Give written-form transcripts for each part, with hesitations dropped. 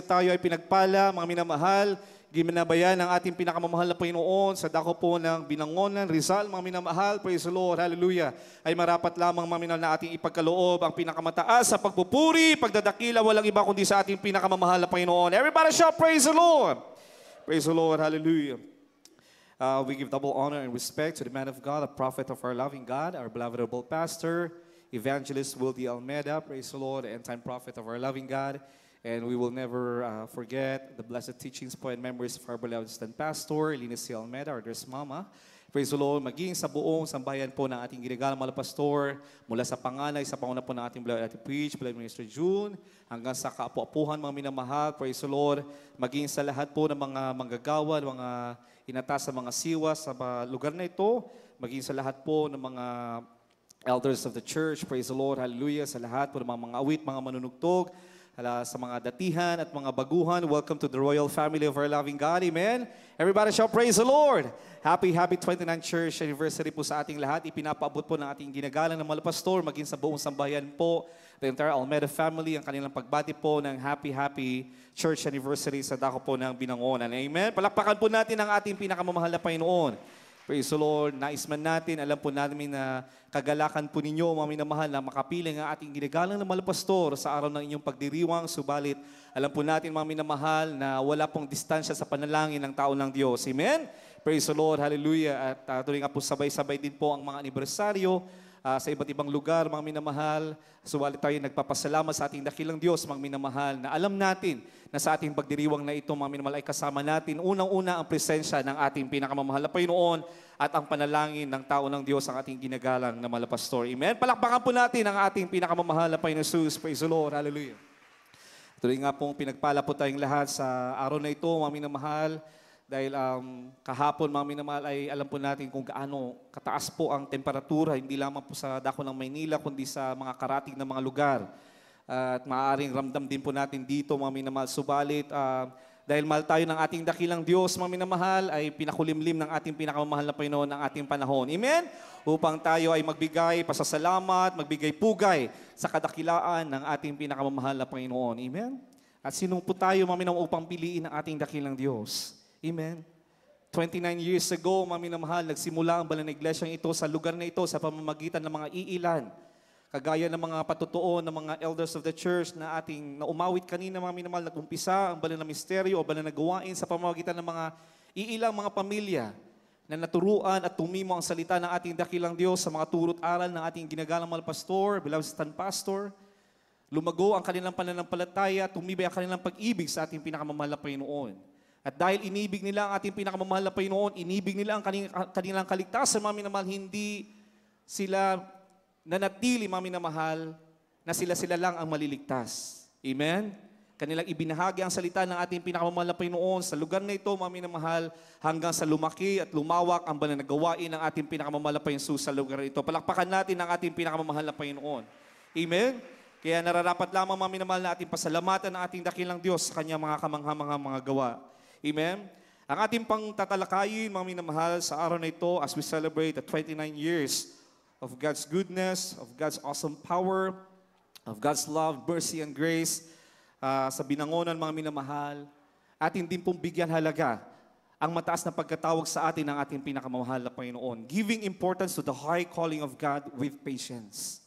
tayo ay pinagpala, mga minamahal, ginanabayan ng ating pinakamamahal na Panginoon sa dako po ng Binangonan, Rizal, mga minamahal, praise the Lord, hallelujah, ay marapat lamang mga minamahal na ating ipagkaloob ang pinakamataas sa pagpupuri, pagdadakila, walang iba kundi sa ating pinakamamahal na Panginoon. Everybody shout, praise the Lord! Praise the Lord, hallelujah. We give double honor and respect to the man of God, a prophet of our loving God, our beloved pastor, Evangelist Wildy Almeida, praise the Lord, end-time prophet of our loving God. And we will never forget the blessed teachings po and memories of our beloved pastor, Linus C. Almeida, our dearest mama. Praise the Lord, maging sa buong sambayan po ng ating ginagalang mga pastor, mula sa panganay, sa panguna po ng ating beloved Ate Preach, beloved Minister June, hanggang sa kaapu-apuhan mga minamahal, praise the Lord, maging sa lahat po ng mga manggagawa, mga inatas sa mga siwa sa lugar na ito, maging sa lahat po ng mga elders of the church, praise the Lord, hallelujah, sa lahat po ng mga awit, mga manunugtog, sa mga datihan at mga baguhan, welcome to the royal family of our loving God, amen? Everybody shall praise the Lord! Happy 29th church anniversary po sa ating lahat. Ipinapaabot po ng ating ginagalang ng mga pastor, maging sa buong sambayan po, the entire Almeida family, ang kanilang pagbati po ng happy church anniversary sa dako po ng Binangonan, amen? Palakpakan po natin ang ating pinakamamahal na Panginoon. Praise the Lord. Nais man natin, alam po namin na kagalakan po ninyo, mga minamahal, na makapiling ang ating ginagalang ng mga pastor sa araw ng inyong pagdiriwang. Subalit, alam po natin, mga minamahal, na wala pong distansya sa panalangin ng tao ng Diyos. Amen? Praise the Lord. Hallelujah. At tuloy nga po sabay-sabay din po ang mga anibersaryo sa iba't ibang lugar, mga minamahal. Subalit tayo nagpapasalamat sa ating dakilang Diyos, mga minamahal, na alam natin na sa ating pagdiriwang na ito, mga minamahal, ay kasama natin unang-una ang presensya ng ating pinakamamahal na Panginoon at ang panalangin ng tao ng Diyos ang ating ginagalang na mga pastor. Amen? Palakpakan po natin ang ating pinakamamahal na Panginoon Jesus. Praise the Lord. Hallelujah. Tuloy nga pong pinagpala po tayong lahat sa araw na ito, mga minamahal, dahil kahapon, mga minamahal, ay alam po natin kung gaano kataas po ang temperatura, hindi lamang po sa dako ng Maynila, kundi sa mga karating na mga lugar. At maaaring ramdam din po natin dito, mga minamahal. Subalit, dahil mahal tayo ng ating dakilang Diyos, mga minamahal, ay pinakulimlim ng ating pinakamamahal na Panginoon ng ating panahon. Amen? Upang tayo ay magbigay pasasalamat, magbigay pugay sa kadakilaan ng ating pinakamamahal na Panginoon. Amen? At sinong po tayo, mga minamahal, upang piliin ang ating dakilang Diyos? Amen? 29 years ago, mga minamahal, nagsimula ang banal na iglesyang ito sa lugar na ito sa pamamagitan ng mga iilan. Kagaya ng mga patutuo ng mga elders of the church na ating naumawit kanina, mga minamahal, nag-umpisa ang banal na misteryo o banal na gawain sa pamamagitan ng mga iilang mga pamilya na naturuan at tumimo ang salita ng ating dakilang Diyos sa mga turot aral ng ating ginagalang mga pastor, beloved pastor. Lumago ang kanilang pananampalataya, tumibay ang kanilang pag-ibig sa ating pinakamamahal na Panginoon. At dahil inibig nila ang ating pinakamamahal na Panginoon, inibig nila ang kanilang kaligtasan, mga minamahal, hindi sila nanatili, mga minamahal, na sila lang ang maliligtas. Amen? Kanilang ibinahagi ang salita ng ating pinakamamahal na Panginoon sa lugar na ito, mga minamahal, hanggang sa lumaki at lumawak ang banal na gawain ng ating pinakamamahal na Panginoon sa lugar na ito. Palakpakan natin ang ating pinakamamahal na Panginoon. Amen? Kaya nararapat lamang, mga minamahal, na ating pasalamatan ng ating dakilang Diyos sa kanyang mga kamangha-mangha mga gawa. Amen? Ang ating pang tatalakayin, mga minamahal, sa araw na ito as we celebrate the 29 years of God's goodness, of God's awesome power, of God's love, mercy, and grace sa Binangonan, mga minamahal, atin din pong bigyan halaga ang mataas na pagkatawag sa atin ng ating pinakamamahal na Panginoon. Giving importance to the high calling of God with patience.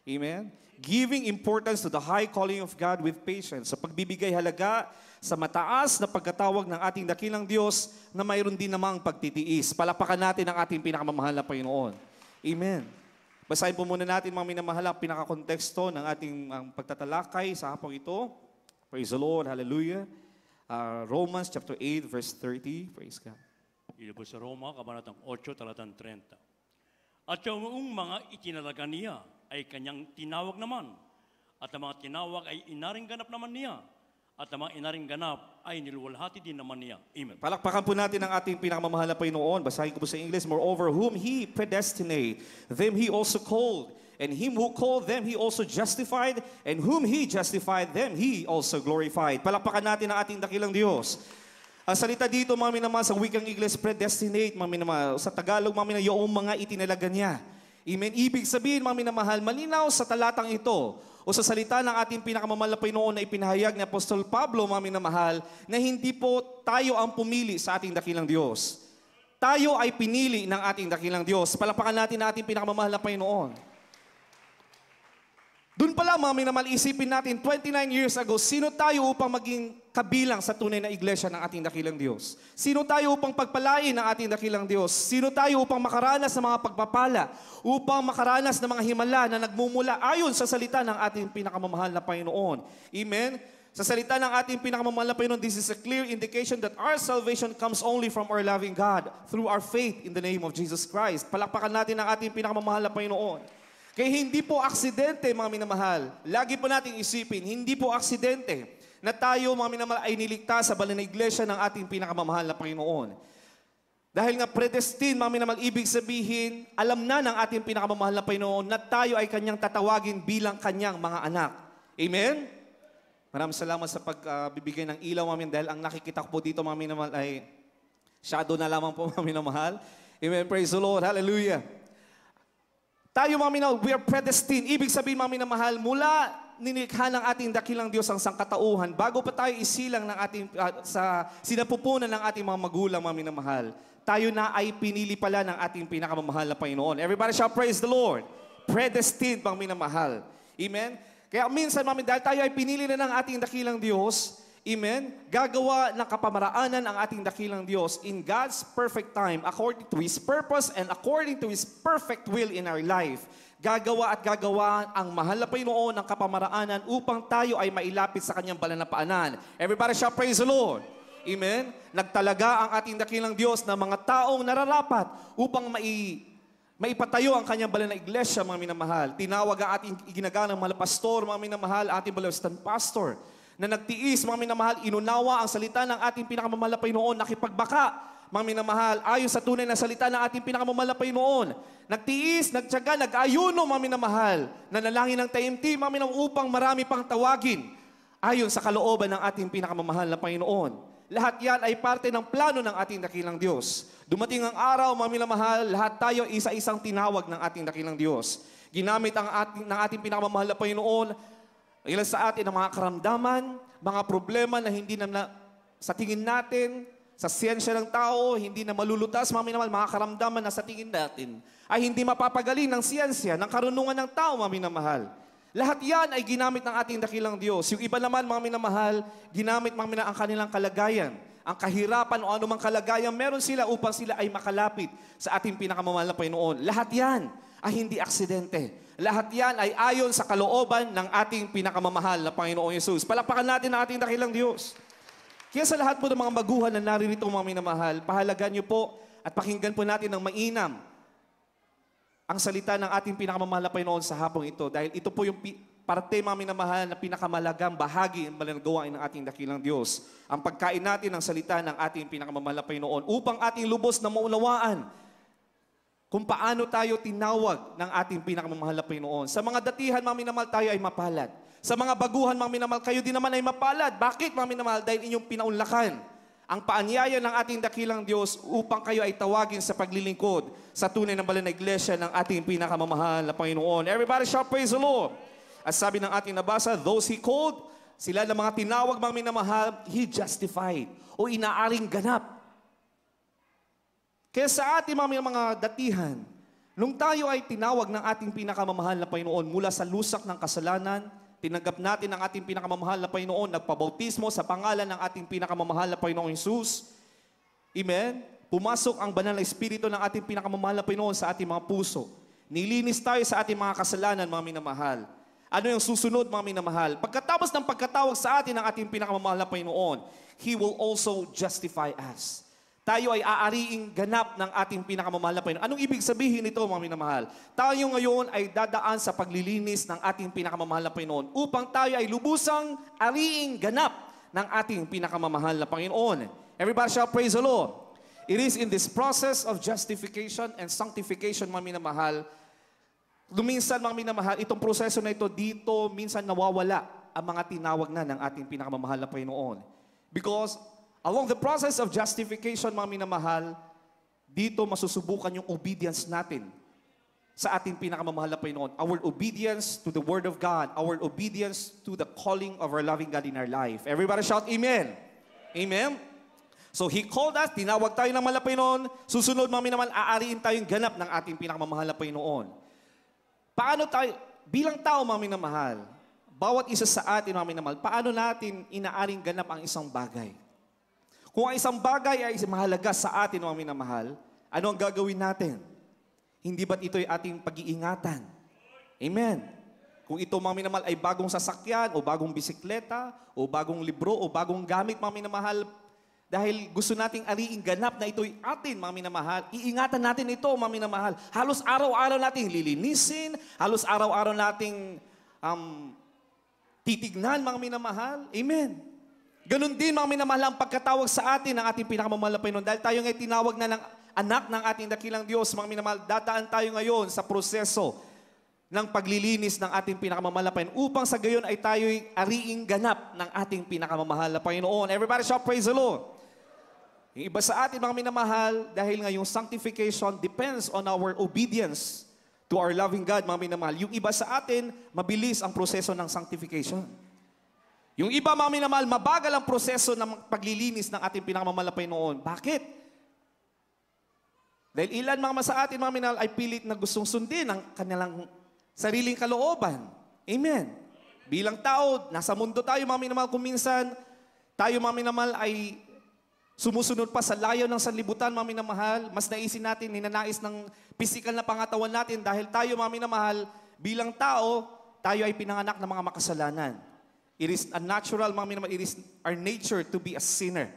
Amen? Giving importance to the high calling of God with patience. Sa pagbibigay halaga sa mataas na pagkatawag ng ating dakilang Diyos na mayroon din namang pagtitiis. Palakpakan natin ang ating pinakamamahal na Panginoon. Amen. Basahin po muna natin, mga minamahal, ang pinakakonteksto ng ating pagtatalakay sa hapong ito. Praise the Lord. Hallelujah. Romans chapter 8, verse 30. Praise God. Ito po sa Roma, kabanatang 8, talatang 30. At yung mga itinalaga niya ay kanyang tinawag naman. At ang mga tinawag ay inaring ganap naman niya. At ang mga inaring ganap ay niluwalhati din naman niya. Amen. Palakpakan po natin ang ating pinakamamahal na Panginoon. Basahin ko po sa English. Moreover, whom He predestinate, them He also called. And Him who called them, He also justified. And whom He justified, them He also glorified. Palakpakan natin ang ating dakilang Diyos. Ang salita dito, mga minamahal, sa wikang English, predestinate, mga minamahal. Sa Tagalog, mga minamahal, yung mga itinalaga niya. Amen. Ibig sabihin, mga minamahal, malinaw sa talatang ito, o sa salita ng ating pinakamamahal na Panginoon na ipinahayag ni Apostol Pablo, mga minamahal, na hindi po tayo ang pumili sa ating dakilang Diyos. Tayo ay pinili ng ating dakilang Diyos. Palakpakan natin ang ating pinakamamahal na Panginoon. Doon pala, mga minamahal, isipin natin, 29 years ago, sino tayo upang maging kabilang sa tunay na iglesia ng ating dakilang Diyos? Sino tayo upang pagpalain ng ating dakilang Diyos? Sino tayo upang makaranas ng mga pagpapala? Upang makaranas ng mga himala na nagmumula ayon sa salita ng ating pinakamamahal na Panginoon? Amen? Sa salita ng ating pinakamamahal na Panginoon, this is a clear indication that our salvation comes only from our loving God through our faith in the name of Jesus Christ. Palakpakan natin ang ating pinakamamahal na Panginoon. Kaya hindi po aksidente, mga minamahal. Lagi po nating isipin, hindi po aksidente na tayo, mga minamahal, ay niligtas sa banal na iglesia ng ating pinakamamahal na Panginoon. Dahil nga predestined, mga minamahal, ibig sabihin, alam na ng ating pinakamamahal na Panginoon na tayo ay kanyang tatawagin bilang kanyang mga anak. Amen? Maraming salamat sa pagbibigay ng ilaw, mga minamahal, dahil ang nakikita ko po dito, mga minamahal, ay shadow na lamang po, mga minamahal. Amen? Praise the Lord. Hallelujah. Tayo, mga minamahal, we are predestined. Ibig sabihin, mga minamahal, mula nilikha ng ating dakilang Diyos ang sangkatauhan, bago pa tayo isilang ng ating, sa sinapupunan ng ating mga magulang, mga minamahal, tayo na ay pinili pala ng ating pinakamamahal na Panginoon. Everybody shall praise the Lord. Predestined, mga minamahal. Amen? Kaya minsan, mga minamahal, dahil tayo ay pinili na ng ating dakilang Diyos, amen, gagawa ng kapamaraanan ang ating dakilang Diyos in God's perfect time, according to His purpose and according to His perfect will in our life. Gagawa at gagawa ang mahal na Panginoon ng kapamaraanan upang tayo ay mailapit sa Kanyang banal na paanan. Everybody shall praise the Lord. Amen? Nagtalaga ang ating dakilang Diyos na mga taong nararapat upang maipatayo ang Kanyang banal na iglesia, mga minamahal. Tinawag ang ating iginaganang mga pastor, mga minamahal, ating balawstan pastor, na nagtiis, mga minamahal, inunawa ang salita ng ating pinakamamahal na Panginoon, nakipagbaka, mga minamahal, ayon sa tunay na salita ng ating pinakamamahal na Panginoon. Nagtiis, nagtiyaga, nag-ayuno, mga minamahal, nanalangin ng taimtim, mga minamahal, upang marami pang tawagin, ayon sa kalooban ng ating pinakamamahal na Panginoon. Lahat yan ay parte ng plano ng ating dakilang Diyos. Dumating ang araw, mga minamahal, lahat tayo isa-isang tinawag ng ating dakilang Diyos. Ginamit ng ating pinakamamahal na Panginoon, ilan sa atin ang mga karamdaman, mga problema na hindi na sa tingin natin, sa siyensya ng tao, hindi na malulutas, mga karamdaman na sa tingin natin, ay hindi mapapagaling ng siyensya, ng karunungan ng tao, mga minamahal. Lahat yan ay ginamit ng ating dakilang Diyos. Yung iba naman, mga minamahal, ginamit mga minamahal ang kanilang kalagayan, ang kahirapan o anumang kalagayan, meron sila upang sila ay makalapit sa ating pinakamamahal na Panginoon. Lahat yan ay hindi aksidente. Lahat yan ay ayon sa kalooban ng ating pinakamamahal na Panginoong Yesus. Palakpakan natin ang ating dakilang Diyos. Kaya sa lahat po ng mga baguhan na naririto, mga minamahal, pahalagan niyo po at pakinggan po natin ng mainam ang salita ng ating pinakamamahal na Panginoon sa hapong ito. Dahil ito po yung parte, mga minamahal, na pinakamalagang bahagi ng gawain ng ating dakilang Diyos. Ang pagkain natin ng salita ng ating pinakamamahal na Panginoon upang ating lubos na maunawaan kung paano tayo tinawag ng ating pinakamamahal na Panginoon. Sa mga datihan, mga minamahal, tayo ay mapalad. Sa mga baguhan, mga minamahal, kayo din naman ay mapalad. Bakit, mga minamahal? Dahil inyong pinaunlakan ang paanyaya ng ating dakilang Diyos upang kayo ay tawagin sa paglilingkod sa tunay na banal na iglesia ng ating pinakamamahal na Panginoon. Everybody shall praise the Lord. At sabi ng ating nabasa, those He called, sila na mga tinawag, mga minamahal, He justified o inaaring ganap. Kaya sa ating mga datihan, nung tayo ay tinawag ng ating pinakamamahal na Panginoon mula sa lusak ng kasalanan, tinanggap natin ang ating pinakamamahal na Panginoon, nagpabautismo sa pangalan ng ating pinakamamahal na Panginoong Hesus. Amen? Pumasok ang banal na Espiritu ng ating pinakamamahal na Panginoon sa ating mga puso. Nilinis tayo sa ating mga kasalanan, mga minamahal. Ano yung susunod, mga minamahal? Pagkatapos ng pagkatawag sa atin ng ating pinakamamahal na Panginoon, He will also justify us. Tayo ay aariing ganap ng ating pinakamamahal na Panginoon. Anong ibig sabihin nito, mga minamahal? Tayo ngayon ay dadaan sa paglilinis ng ating pinakamamahal na Panginoon upang tayo ay lubusang ariing ganap ng ating pinakamamahal na Panginoon. Everybody shall praise the Lord. It is in this process of justification and sanctification, mga minamahal, minsan, mga minamahal, itong proseso na ito dito, minsan nawawala ang mga tinawag na ng ating pinakamamahal na Panginoon. Because along the process of justification, mga minamahal, dito masusubukan yung obedience natin sa ating pinakamamahal na Panginoon. Our obedience to the Word of God. Our obedience to the calling of our loving God in our life. Everybody shout, Amen. Amen. So He called us, tinawag tayo ng mahal na Panginoon. Susunod, mga minamahal, aariin tayong ganap ng ating pinakamamahal na Panginoon. Paano tayo, bilang tao, mga minamahal, bawat isa sa atin, mga minamahal, paano natin inaaring ganap ang isang bagay? Kung ang isang bagay ay mahalaga sa atin, mga minamahal, ano ang gagawin natin? Hindi ba't ito'y ating pag-iingatan? Amen. Kung ito, mga minamahal, ay bagong sasakyan, o bagong bisikleta, o bagong libro, o bagong gamit, mga minamahal, dahil gusto nating ariing ganap na ito'y atin, mga minamahal, iingatan natin ito, mga minamahal. Halos araw-araw nating lilinisin, halos araw-araw nating titignan, mga minamahal. Amen. Ganon din, mga minamahal, ang pagkatawag sa atin ng ating pinakamamahal na Panginoon. Dahil tayo ngayon tinawag na ng anak ng ating dakilang Diyos, mga minamahal, dadaan tayo ngayon sa proseso ng paglilinis ng ating pinakamamahal na Panginoon upang sa gayon ay tayo'y ariing ganap ng ating pinakamamahal na Panginoon. Everybody shout, praise the Lord. Yung iba sa atin, mga minamahal, dahil nga yung sanctification depends on our obedience to our loving God, mga minamahal. Yung iba sa atin, mabilis ang proseso ng sanctification. Yung iba, mga minamahal, mabagal ang proseso ng paglilinis ng ating pinakamamahal na Panginoon. Bakit? Dahil ilan mga sa atin, mga minamahal, ay pilit na gustong sundin ang kanilang sariling kalooban. Amen. Bilang tao, nasa mundo tayo, mga minamahal, kung minsan, tayo, mga minamahal, ay sumusunod pa sa layo ng sanlibutan, mga minamahal, mas naisin natin, ninanais ng physical na pangatawan natin dahil tayo, mga minamahal, bilang tao, tayo ay pinanganak ng mga makasalanan. It is a natural, mga minamahal, it is our nature to be a sinner.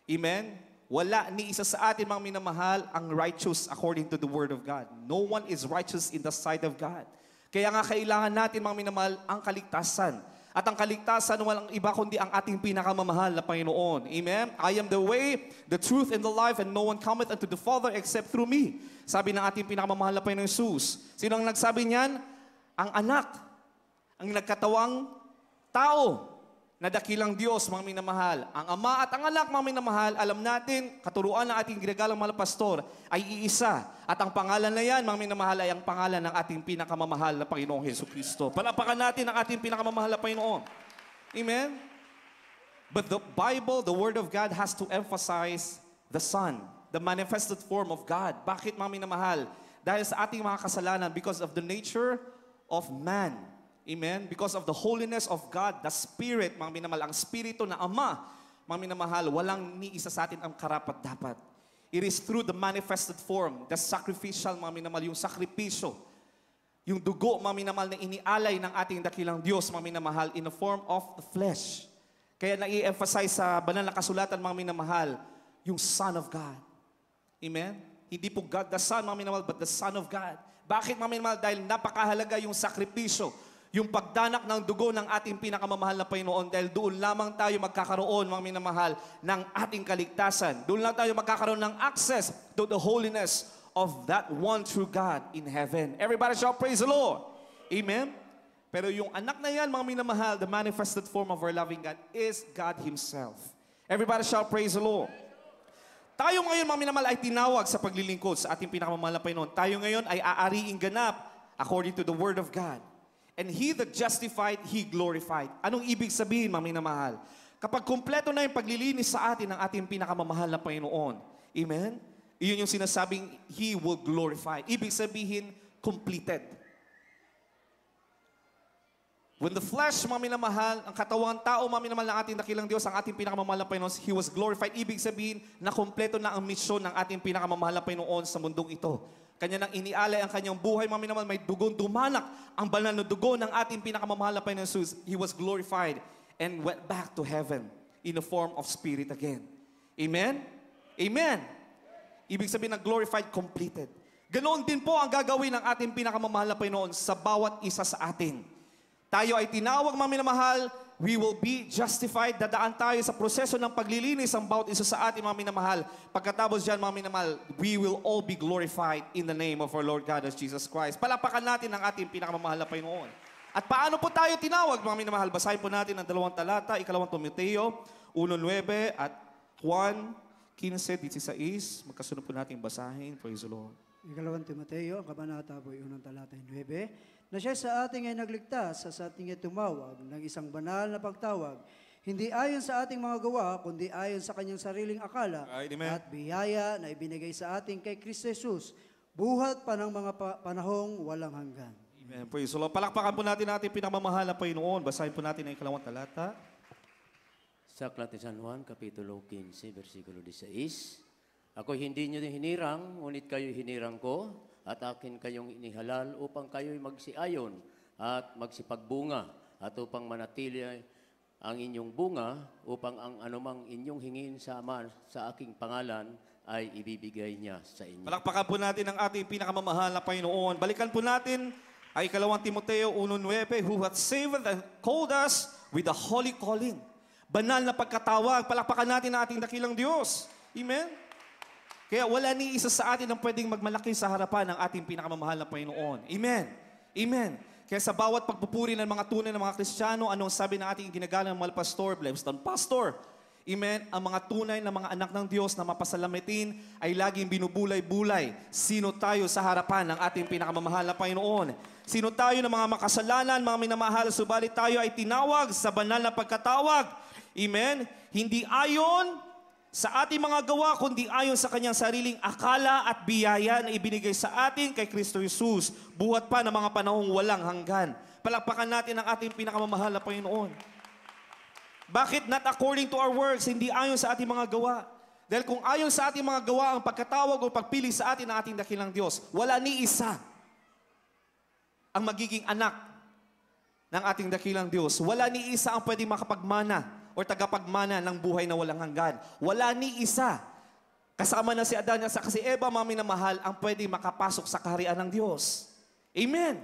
Amen? Wala ni isa sa atin, mga minamahal, ang righteous according to the Word of God. No one is righteous in the sight of God. Kaya nga kailangan natin, mga minamahal, ang kaligtasan. At ang kaligtasan, walang iba kundi ang ating pinakamamahal na Panginoon. Amen? I am the way, the truth, and the life, and no one cometh unto the Father except through me. Sabi ng ating pinakamamahal na Panginoon Jesus. Sino ang nagsabi niyan? Ang anak. Ang nagkatawang tao na dakilang Diyos, mga minamahal. Ang Ama at ang Anak, mga minamahal, alam natin, katuruan ng ating ginagalang mahal pastor, ay iisa. At ang pangalan na yan, mga minamahal, ay ang pangalan ng ating pinakamamahal na Panginoong Jesucristo. Palapakan natin ang ating pinakamamahal na Panginoon. Amen? But the Bible, the Word of God, has to emphasize the Son, the manifested form of God. Bakit, mga minamahal? Dahil sa ating mga kasalanan, because of the nature of man. Amen? Because of the holiness of God, the Spirit, mga minamahal, ang Spirito na Ama, mga minamahal, walang ni isa sa atin ang karapat-dapat. It is through the manifested form, the sacrificial, mga minamahal, yung sakripisyo, yung dugo, mga minamahal, na inialay ng ating dakilang Diyos, mga minamahal, in the form of the flesh. Kaya nai-emphasize sa banal na kasulatan, mga minamahal, yung Son of God. Amen? Hindi po God the Son, mga minamahal, but the Son of God. Bakit, mga minamahal? Dahil napakahalaga yung sakripisyo, yung pagdanak ng dugo ng ating pinakamamahal na Panginoon dahil doon lamang tayo magkakaroon, mga minamahal, ng ating kaligtasan. Doon lang tayo magkakaroon ng access to the holiness of that one true God in heaven. Everybody shall praise the Lord. Amen? Pero yung anak na yan, mga minamahal, the manifested form of our loving God is God Himself. Everybody shall praise the Lord. Tayo ngayon, mga minamahal, ay tinawag sa paglilingkod sa ating pinakamamahal na Panginoon. Tayo ngayon ay aariing ganap according to the Word of God. And He that justified, He glorified. Anong ibig sabihin, mga minamahal? Kapag kumpleto na yung paglilinis sa atin ng ating pinakamamahal na Panginoon, amen? Iyon yung sinasabing He will glorify. Ibig sabihin, completed. When the flesh, mga minamahal, ang katawang tao, mga minamahal ng ating dakilang Diyos, ang ating pinakamamahal na Panginoon, He was glorified. Ibig sabihin na kumpleto na ang misyon ng ating pinakamamahal na Panginoon sa mundong ito. Kanya nang inialay ang kanyang buhay, mga minamahal, may dugong dumanak ang banal na dugo ng ating pinakamamahal na Panginoon Jesus. He was glorified and went back to heaven in the form of spirit again. Amen? Amen. Ibig sabihin na glorified, completed. Ganoon din po ang gagawin ng ating pinakamamahal na Panginoon sa bawat isa sa atin. Tayo ay tinawag, mga minamahal, we will be justified. Dadaan tayo sa proseso ng paglilinis ang bawat isa sa ating, mga minamahal. Pagkatapos dyan, mga minamahal, we will all be glorified in the name of our Lord God as Jesus Christ. Palapakan natin ang ating pinakamamahal na Panginoon. At paano po tayo tinawag, mga minamahal? Basahin po natin ang 2 talata, 2 Timoteo, 1:9 at Juan 15:16. Magkasunod po natin basahin. Praise the Lord. Ikalawang Timoteo, ang kabanata po, unang talata 9, na siya sa ating ay nagligtas, sa ating ay tumawag ng isang banal na pagtawag, hindi ayon sa ating mga gawa, kundi ayon sa kanyang sariling akala Right, amen. at biyaya na ibinigay sa atin kay Kristo Jesus, buhat pa ng mga panahong walang hanggan. Amen. Praise the Lord. Palakpakan po natin ating pinamamahal na Panginoon. Basahin po natin ang ikalawang talata. Sa Aklat ni San Juan, Kapitulo 15, versikulo 16, Ako hindi niyo hinirang, ngunit kayo hinirang ko, at akin kayong inihalal upang kayo'y magsiayon at magsipagbunga, at upang manatili ang inyong bunga, upang ang anumang inyong hingin sa Ama sa aking pangalan ay ibibigay niya sa inyo. Palakpakan po natin ang ating pinakamamahal na Panginoon. Balikan po natin ay ikalawang Timoteo 1:9, who hath saved and called us with a holy calling. Banal na pagkatawag. Palakpakan natin ang ating dakilang Diyos. Amen? Kaya wala ni isa sa atin ang pwedeng magmalaki sa harapan ng ating pinakamamahal na Panginoon. Amen? Amen. Kaya sa bawat pagpupuri ng mga tunay ng mga Kristiyano, anong sabi ng ating ginagalang mahal pastor, Blevston Pastor? Amen? Ang mga tunay na mga anak ng Diyos na mapasalamitin ay laging binubulay-bulay. Sino tayo sa harapan ng ating pinakamamahal na Panginoon? Sino tayo ng mga makasalanan, mga minamahal, subalit tayo ay tinawag sa banal na pagkatawag. Amen? Hindi ayon sa ating mga gawa, kundi ayon sa kanyang sariling akala at biyaya na ibinigay sa atin kay Kristo Jesus, buhat pa ng mga panahong walang hanggan. Palakpakan natin ang ating pinakamamahal na Panginoon. Bakit not according to our works, hindi ayon sa ating mga gawa? Dahil kung ayon sa ating mga gawa ang pagkatawag o pagpili sa atin ng ating dakilang Diyos, wala ni isa ang magiging anak ng ating dakilang Diyos. Wala ni isa ang pwedeng makapagmana o tagapagmana ng buhay na walang hanggan. Wala ni isa. Kasama na si Adan at si Eva, mga minamahal, ang pwedeng makapasok sa kaharian ng Diyos. Amen.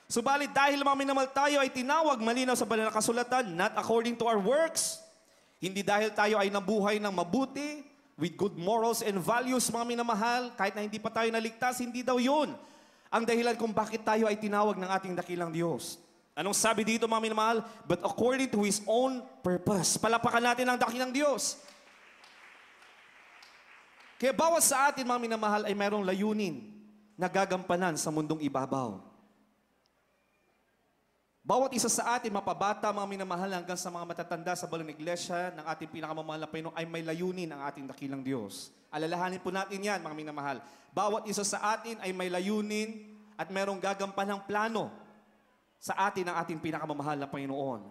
Subalit dahil mga minamahal tayo ay tinawag malinaw sa banal na kasulatan, not according to our works. Hindi dahil tayo ay nabuhay ng mabuti, with good morals and values, mga minamahal, kahit na hindi pa tayo naligtas, hindi daw yun ang dahilan kung bakit tayo ay tinawag ng ating dakilang Diyos. Anong sabi dito, mga minamahal? But according to His own purpose. Palapakan natin ang dakilang Diyos. Kaya bawat sa atin, mga minamahal, ay mayroong layunin na gagampanan sa mundong ibabaw. Bawat isa sa atin, mapabata, mga minamahal, hanggang sa mga matatanda sa balong iglesia ng ating pinakamamahal na Panginoon, ay may layunin ang ating dakilang Diyos. Alalahanin po natin yan, mga minamahal. Bawat isa sa atin ay may layunin at mayroong gagampanang plano sa atin ang ating pinakamamahal na Panginoon.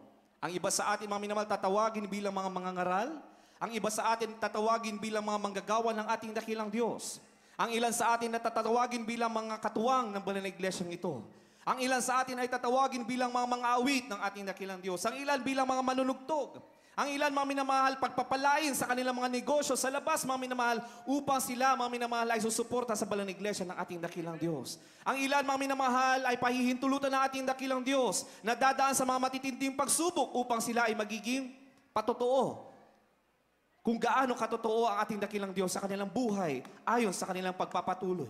Ang iba sa atin, mga minamahal, tatawagin bilang mga mangangaral. Ang iba sa atin tatawagin bilang mga manggagawa ng ating dakilang Diyos. Ang ilan sa atin natatawagin bilang mga katuwang ng banal na iglesyang ito. Ang ilan sa atin ay tatawagin bilang mga awit ng ating dakilang Diyos. Ang ilan bilang mga manunugtog. Ang ilan, mga minamahal, pagpapalain sa kanilang mga negosyo sa labas, mga minamahal, upang sila, mga minamahal, ay susuporta sa banal na iglesia ng ating dakilang Diyos. Ang ilan, mga minamahal, ay pahihintulutan ng ating dakilang Diyos na dadaan sa mga matitinding pagsubok upang sila ay magiging patotoo. Kung gaano katotoo ang ating dakilang Diyos sa kanilang buhay ayon sa kanilang pagpapatuloy.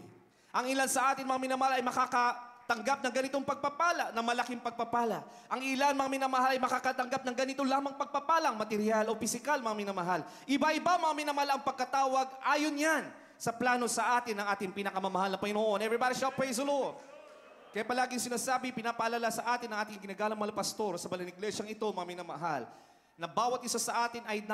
Ang ilan sa atin, mga minamahal, ay makakatanggap ng ganitong pagpapala, na malaking pagpapala. Ang ilan, mga minamahal, ay makakatanggap ng ganito lamang pagpapalang, material o pisikal, mga minamahal. Iba-iba, mga minamahal, ang pagkatawag, ayon yan sa plano sa atin ng ating pinakamamahal na Panginoon. Everybody shall praise the Lord. Kaya palaging sinasabi, pinapaalala sa atin ng ating ginagalang mahal pastor sa balang iglesyang ito, mga minamahal, na bawat isa sa atin ay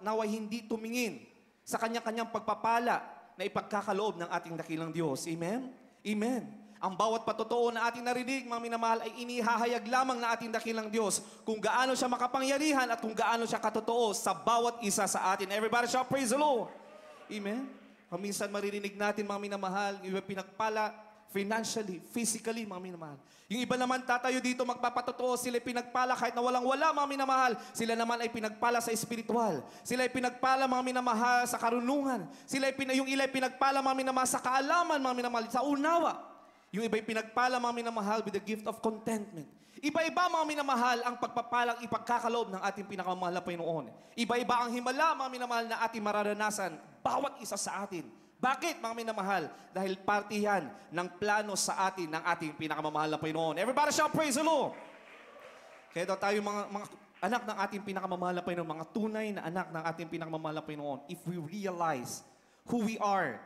naway hindi tumingin sa kanya-kanyang pagpapala na ipagkakaloob ng ating dakilang Diyos. Amen? Amen. Ang bawat patotoo na ating narinig, mga minamahal, ay inihahayag lamang na ating dakilang Diyos kung gaano siya makapangyarihan at kung gaano siya katotoo sa bawat isa sa atin. Everybody shall praise the Lord. Amen? Minsan maririnig natin, mga minamahal, yung iba pinagpala financially, physically, mga minamahal. Yung iba naman tatayo dito, magpapatotoo, sila pinagpala kahit na walang-wala, mga minamahal. Sila naman ay pinagpala sa espiritual. Sila ay pinagpala, mga minamahal, sa karunungan. Yung iba ay pinagpala, mga minamahal, sa kaalaman, mga minamahal, sa unawa. Yung iba ay pinagpala, mga minamahal, with the gift of contentment. Iba-iba, mga minamahal, ang pagpapalang ipagkakaloob ng ating pinakamamahal na Panginoon. Iba-iba ang himala, mga minamahal, na ating mararanasan, bawat isa sa atin. Bakit, mga minamahal? Dahil parte yan ng plano sa atin ng ating pinakamamahal na Panginoon. Everybody shall praise the Lord. Kaya daw tayo mga anak ng ating pinakamamahal na Panginoon, mga tunay na anak ng ating pinakamamahal na Panginoon, if we realize who we are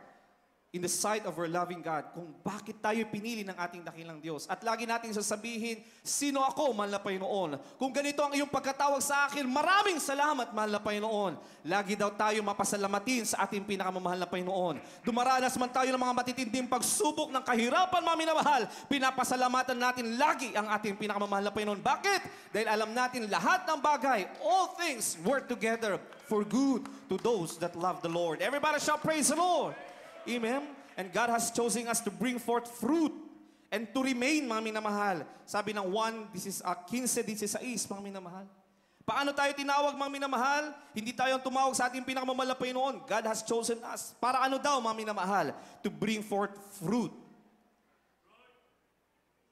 in the sight of our loving God kung bakit tayo pinili ng ating dakilang Diyos. At lagi natin sasabihin, sino ako, mahal na Panginoon? Kung ganito ang iyong pagkatawag sa akin, maraming salamat, mahal na Panginoon. Lagi daw tayo mapasalamatin sa ating pinakamamahal na Panginoon. Dumaranas man tayo ng mga matitinding pagsubok ng kahirapan, mga minamahal, pinapasalamatan natin lagi ang ating pinakamamahal na Panginoon. Bakit? Dahil alam natin lahat ng bagay, all things work together for good to those that love the Lord. Everybody shall praise the Lord. Amen? And God has chosen us to bring forth fruit and to remain, mga minamahal. Sabi ng 15:16, mga minamahal. Paano tayo tinawag, mga minamahal? Hindi tayo ang tumawag sa ating pinakamamahal na Panginoon. God has chosen us. Para ano daw, mga minamahal? To bring forth fruit.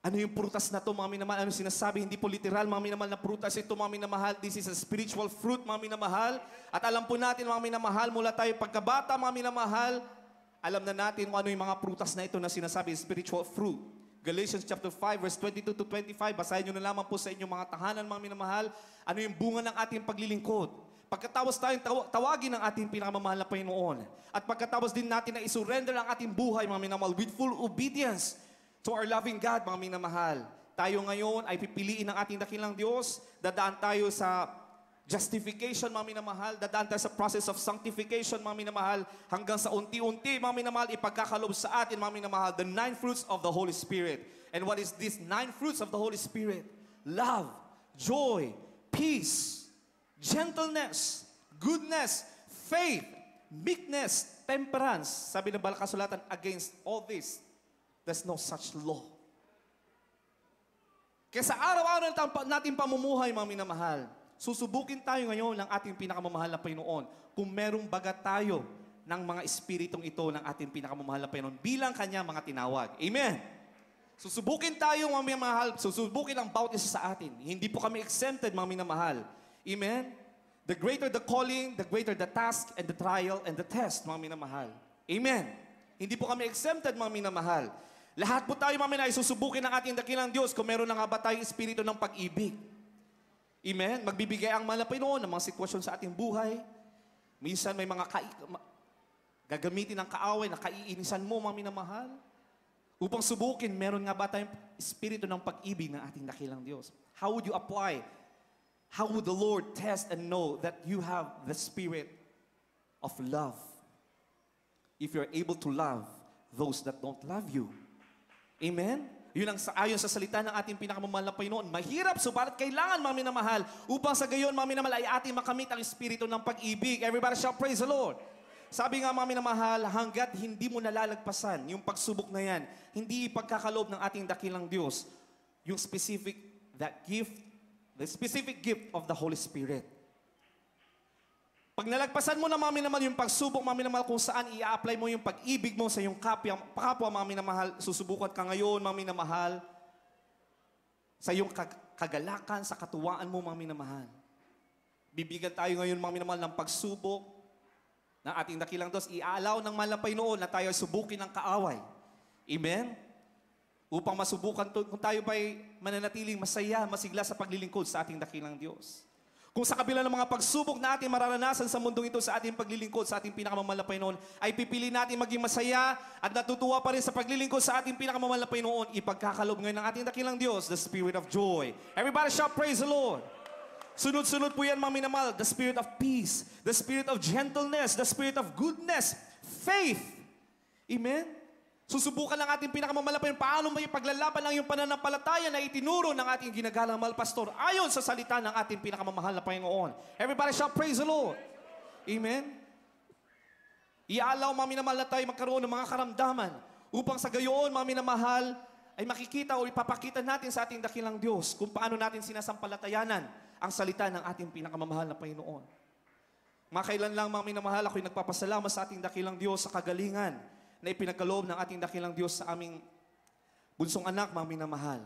Ano yung prutas na to, mga minamahal? Ano sinasabi? Hindi po literal, mga minamahal, na prutas ito, mga minamahal. This is a spiritual fruit, mga minamahal. At alam po natin, mga minamahal, mula tayo pagkabata, mga minamahal, alam na natin kung ano yung mga prutas na ito na sinasabi, spiritual fruit. Galatians chapter 5, verse 22 to 25. Basahin nyo na lamang po sa inyong mga tahanan, mga minamahal. Ano yung bunga ng ating paglilingkod. Pagkatapos tayong tawagin ng ating pinakamamahal na Panginoon. At pagkatapos din natin na isurrender ang ating buhay, mga minamahal, with full obedience to our loving God, mga minamahal. Tayo ngayon ay pipiliin ng ating dakilang Diyos. Dadaan tayo sa justification, mga minamahal. Dadaan tayo sa process of sanctification, mga minamahal. Hanggang sa unti-unti, mga minamahal, ipagkakalob sa atin, mga minamahal, the 9 fruits of the Holy Spirit. And what is this 9 fruits of the Holy Spirit? Love, joy, peace, gentleness, goodness, faith, meekness, temperance. Sabi ng Banal Kasulatan, against all this, there's no such law. Kaya sa araw-araw natin pamumuhay, mga minamahal, susubukin tayo ngayon ng ating pinakamamahal na Panginoon kung merong baga tayo ng mga espiritong ito ng ating pinakamamahal na Panginoon bilang Kanya mga tinawag. Amen! Susubukin tayo, mga minamahal, susubukin ang bawat isa sa atin. Hindi po kami exempted, mga minamahal. Amen? The greater the calling, the greater the task and the trial and the test, mga minamahal. Amen? Hindi po kami exempted, mga minamahal. Lahat po tayo, mga minamahal, susubukin ng ating dakilang Diyos kung meron na nga ba tayong espiritu ng pag-ibig. Amen? Magbibigay ang mahal na Panginoon ng mga sitwasyon sa ating buhay. Minsan may mga gagamitin ng kaaway na kaiinisan mo, mga minamahal. Upang subukin, meron nga ba tayong espiritu ng pag-ibig ng ating dakilang Diyos? How would you apply? How would the Lord test and know that you have the spirit of love? If you're able to love those that don't love you. Amen? Yun ang ayon sa salita ng ating pinakamamahal na Panginoon. Mahirap, subalit kailangan, mga minamahal, upang sa gayon, mga minamahal, ay ating makamit ang espiritu ng pag-ibig. Everybody shall praise the Lord. Sabi nga, mga minamahal, hanggat hindi mo nalalagpasan yung pagsubok na yan, hindi ipagkakaloob ng ating dakilang Diyos yung specific gift, the specific gift of the Holy Spirit. Pag nalagpasan mo na, mga minamahal, yung pagsubok, mga minamahal, kung saan i-apply mo yung pag-ibig mo sa iyong kapwa, mga minamahal, susubukan ka ngayon, mga minamahal, sa iyong kagalakan, sa katuwaan mo, mga minamahal. Bibigyan tayo ngayon, mga minamahal, ng pagsubok ng ating dakilang Diyos. I-allow ng mahal na Panginoon na tayo ay subukin ng kaaway. Amen? Upang masubukan kung tayo ba'y mananatiling masaya, masigla sa paglilingkod sa ating dakilang Diyos. Kung sa kabila ng mga pagsubok na ating mararanasan sa mundong ito sa ating paglilingkod sa ating pinakamamahal na Panginoon, ay pipili natin maging masaya at natutuwa pa rin sa paglilingkod sa ating pinakamamahal na Panginoon, ipagkakalob ngayon ng ating dakilang Diyos, the Spirit of joy. Everybody shall praise the Lord. Sunod-sunod po yan, mga minamahal, the Spirit of peace, the Spirit of gentleness, the Spirit of goodness, faith. Amen? Susubukan ng ating pinakamamahal na Panginoon, paano may paglalaban ang iyong pananampalataya na itinuro ng ating ginagalang mahal pastor ayon sa salita ng ating pinakamamahal na Panginoon. Everybody shall praise the Lord. Amen? I-allow, mga minamahal, na tayo magkaroon ng mga karamdaman upang sa gayon, mga minamahal, ay makikita o ipapakita natin sa ating dakilang Diyos kung paano natin sinasampalatayanan ang salita ng ating pinakamamahal na Panginoon. Makailan lang, mga minamahal, ako'y nagpapasalamat sa ating dakilang Diyos sa kagalingan na ipinagkaloob ng ating dakilang Diyos sa aming bunsong anak, mga minamahal.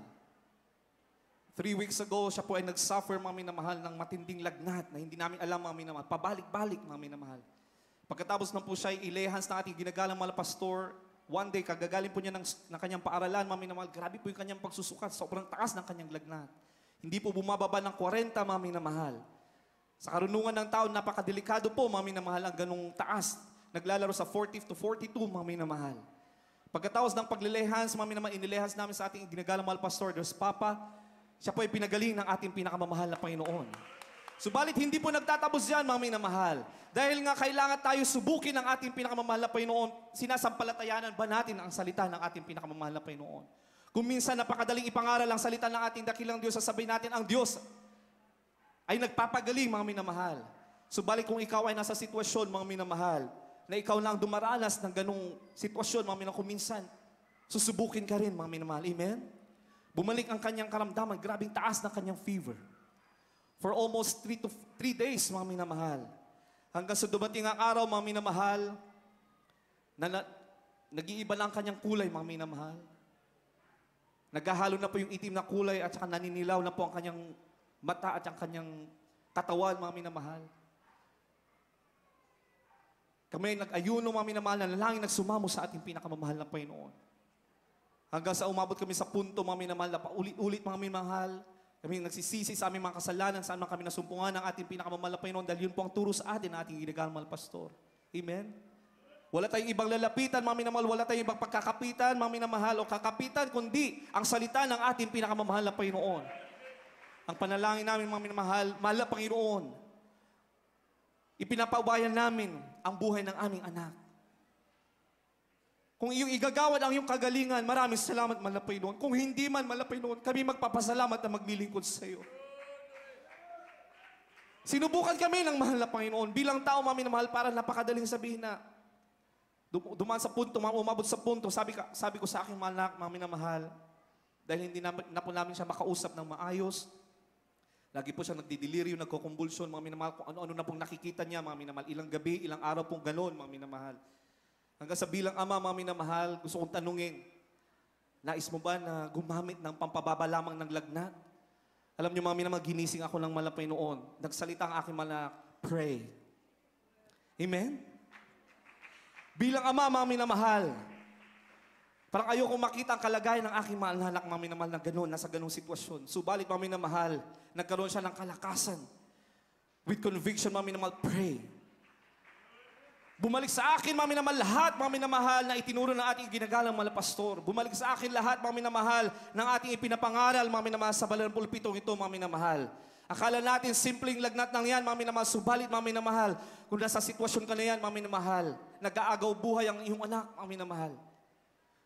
3 weeks ago, siya po ay nag-suffer, mga minamahal, ng matinding lagnat na hindi namin alam, mga minamahal. Pabalik-balik, mga minamahal. Pagkatapos na po siya ay ilehans ng ating ginagalang mahal pastor, one day, kagagaling po niya ng kanyang paaralan, mga minamahal. Grabe po yung kanyang pagsusukat. Sobrang taas ng kanyang lagnat. Hindi po bumababa ng 40, mga minamahal. Sa karunungan ng tao, napakadelikado po, mga minamahal, ang ganung taas naglalaro sa 40 to 42, mga minamahal. Pagkatapos ng paglilehans, mga minamahal, inilehans namin sa ating ginagalang mahal pastor, there's Papa, siya po ay pinagaling ng ating pinakamamahal na Panginoon. Subalit, hindi po nagtatapos yan, mga minamahal. Dahil nga kailangan tayo subukin ng ating pinakamamahal na Panginoon, sinasampalatayanan ba natin ang salita ng ating pinakamamahal na Panginoon? Kung minsan napakadaling ipangaral ang salita ng ating dakilang Diyos, sasabihin natin, ang Diyos ay nagpapagaling, mga minamahal. Subalit kung ikaw ay nasa sitwasyon, mga minamahal, na ikaw lang dumaranas ng ganong sitwasyon, mga minamahal, kung minsan, susubukin ka rin, mga minamahal. Amen? Bumalik ang kanyang karamdaman, grabing taas ng kanyang fever. For almost 3 days, mga minamahal. Hanggang sa dumating ang araw, mga minamahal, na nag-iiba na ang kanyang kulay, mga minamahal. Naghahalo na po yung itim na kulay at saka naninilaw na po ang kanyang mata at ang kanyang katawan, mga minamahal. Kami nag-ayuno, mga minamahal, na lalangin nagsumamo sa ating pinakamamahal na Panginoon. Hanggang sa umabot kami sa punto, mga minamahal, na paulit-ulit, mga minamahal, kami nagsisisi sa aming mga kasalanan, saan man kami nasumpungan ng ating pinakamamahal na Panginoon, dahil yun po ang turo sa atin na ating ginagalang mahal pastor. Amen? Wala tayong ibang lalapitan, mga minamahal, wala tayong ibang pagkakapitan, mga minamahal, o kakapitan, kundi ang salita ng ating pinakamamahal na Panginoon. Ang panalangin namin, mga minamahal, mahal na Panginoon, ipinapabayan namin ang buhay ng aming anak. Kung iyong igagawad ang iyong kagalingan, maraming salamat, mahal na Panginoon. Kung hindi man, mahal na Panginoon, kami magpapasalamat na maglilingkod sa iyo. Sinubukan kami ng mahal na Panginoon. Bilang tao, mga minamahal, para napakadaling sabihin na dumaan sa punto, umabot sa punto, sabi ko sa aking mga anak, mga minamahal, dahil hindi na po namin siya makausap ng maayos. Lagi po siya nagdideliryo, nagkukumbulsyon, mga minamahal, kung ano-ano na pong nakikita niya, mga minamahal. Ilang gabi, ilang araw pong gano'n, mga minamahal. Hanggang sa bilang ama, mga minamahal, gusto kong tanungin, nais mo ba na gumamit ng pampababa lamang ng lagnat? Alam niyo, mga minamahal, ginising ako ng malapay noon. Nagsalita ang aking malak, pray. Amen? Bilang ama, mga minamahal, parang ayokong makita ang kalagayan ng aking mahal na anak, mga minamahal, na gano'n, nasa gano'ng sitwasyon. Subalit, mga minamahal, nagkaroon siya ng kalakasan. With conviction, mga minamahal, pray. Bumalik sa akin, mga minamahal, lahat, mga minamahal, na itinuro ng ating ginagalang mahal pastor. Bumalik sa akin lahat, mga minamahal, ng ating ipinapangaral, mga minamahal, sa balang pulpitong ito, mga minamahal. Akala natin, simpleng lagnat lang yan, mga minamahal. Subalit, mga minamahal, kung nasa sitwasyon ka na yan, mga minamahal, nag-aagaw buhay ang iyong anak, mga minamahal.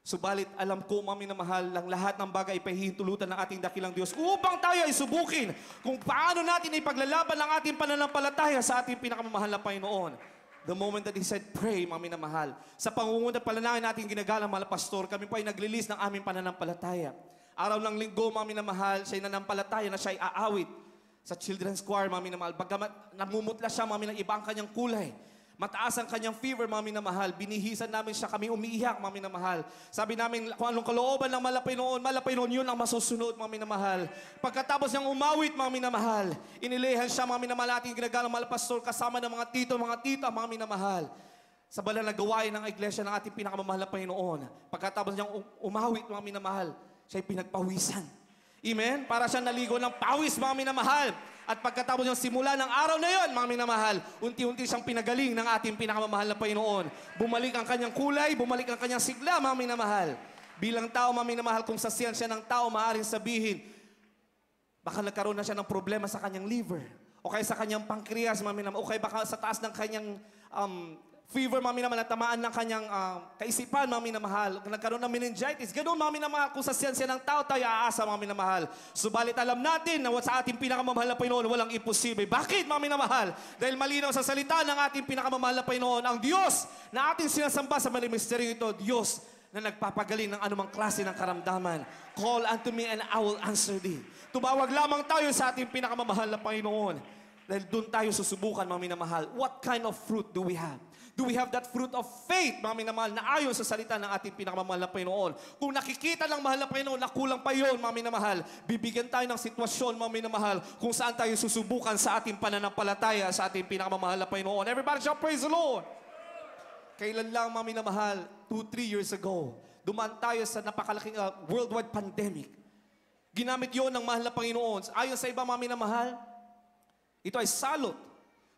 Subalit, alam ko, mga minamahal, lang lahat ng bagay ipahihintulutan ng ating dakilang Diyos upang tayo ay subukin kung paano natin ipaglalaban ang ating pananampalataya sa ating pinakamamahal na Panginoon. The moment that He said, pray, mga minamahal, sa pangunguna palanangin natin ginagalang mahal pastor, kami po ay naglilis ng aming pananampalataya. Araw ng linggo, mga minamahal, siya'y nanampalataya na siya'y aawit sa children's choir, mga minamahal. Bagamat namumutla siya, mga minamahal, iba ang kanyang kulay. Mataas ang kanyang fever, mga minamahal. Binihisan namin siya, kami umiiyak, mga minamahal. Sabi namin, kung anong kalooban ng malapay noon, yun ang masusunod, mga minamahal. Pagkatapos niyang umawit, mga minamahal, inilehan siya, mga minamahal, ating ginagalang mahal pastor, kasama ng mga tito, mga tita, mga minamahal. Sa banal na gawain ng iglesia ng ating pinakamamahal na Panginoon. Pagkatapos niyang umawit, mga minamahal, siya'y pinagpawisan. Amen? Para siya naligo ng pawis, mga minamahal. At pagkatapos niyang simula ng araw na yon, mga minamahal, unti-unti siyang pinagaling ng ating pinakamamahal na Panginoon. Bumalik ang kanyang kulay, bumalik ang kanyang sigla, mga minamahal. Bilang tao, mga minamahal, kung sa siyensya ng tao, maaaring sabihin, baka nagkaroon na siya ng problema sa kanyang liver, o kaya sa kanyang pancreas, mga minamahal, o kaya baka sa taas ng kanyang fever, mga minamahal, tamaan ng kanyang kaisipan, mga minamahal, nagkaroon ng meningitis. Ganun, mga minamahal, kung sa siyensya ng tao tayo aasa, mga minamahal. Subalit alam natin na sa ating pinakamamahal na Panginoon, walang imposible. Bakit, mga minamahal? Dahil malinaw sa salita ng ating pinakamamahal na Panginoon, ang Diyos na ating sinasamba sa maling misteryo ito, Diyos na nagpapagaling ng anumang klase ng karamdaman. Call unto me and I will answer thee. Tumawag lamang tayo sa ating pinakamamahal na Panginoon. Dahil doon tayo susubukan, mga minamahal. What kind of fruit do we have? Do we have that fruit of faith, mga minamahal, na ayon sa salita ng ating pinakamamahal na Panginoon? Kung nakikita ng mahal na Panginoon na kulang pa yun, mga minamahal, bibigyan tayo ng sitwasyon, mga minamahal, kung saan tayo susubukan sa ating pananampalataya sa ating pinakamamahal na Panginoon. Everybody shall praise the Lord! Kailan lang, mga minamahal, 2-3 years ago, dumaan tayo sa napakalaking worldwide pandemic. Ginamit yon ng mahal na Panginoon. Ayon sa iba, mga minamahal, ito ay salot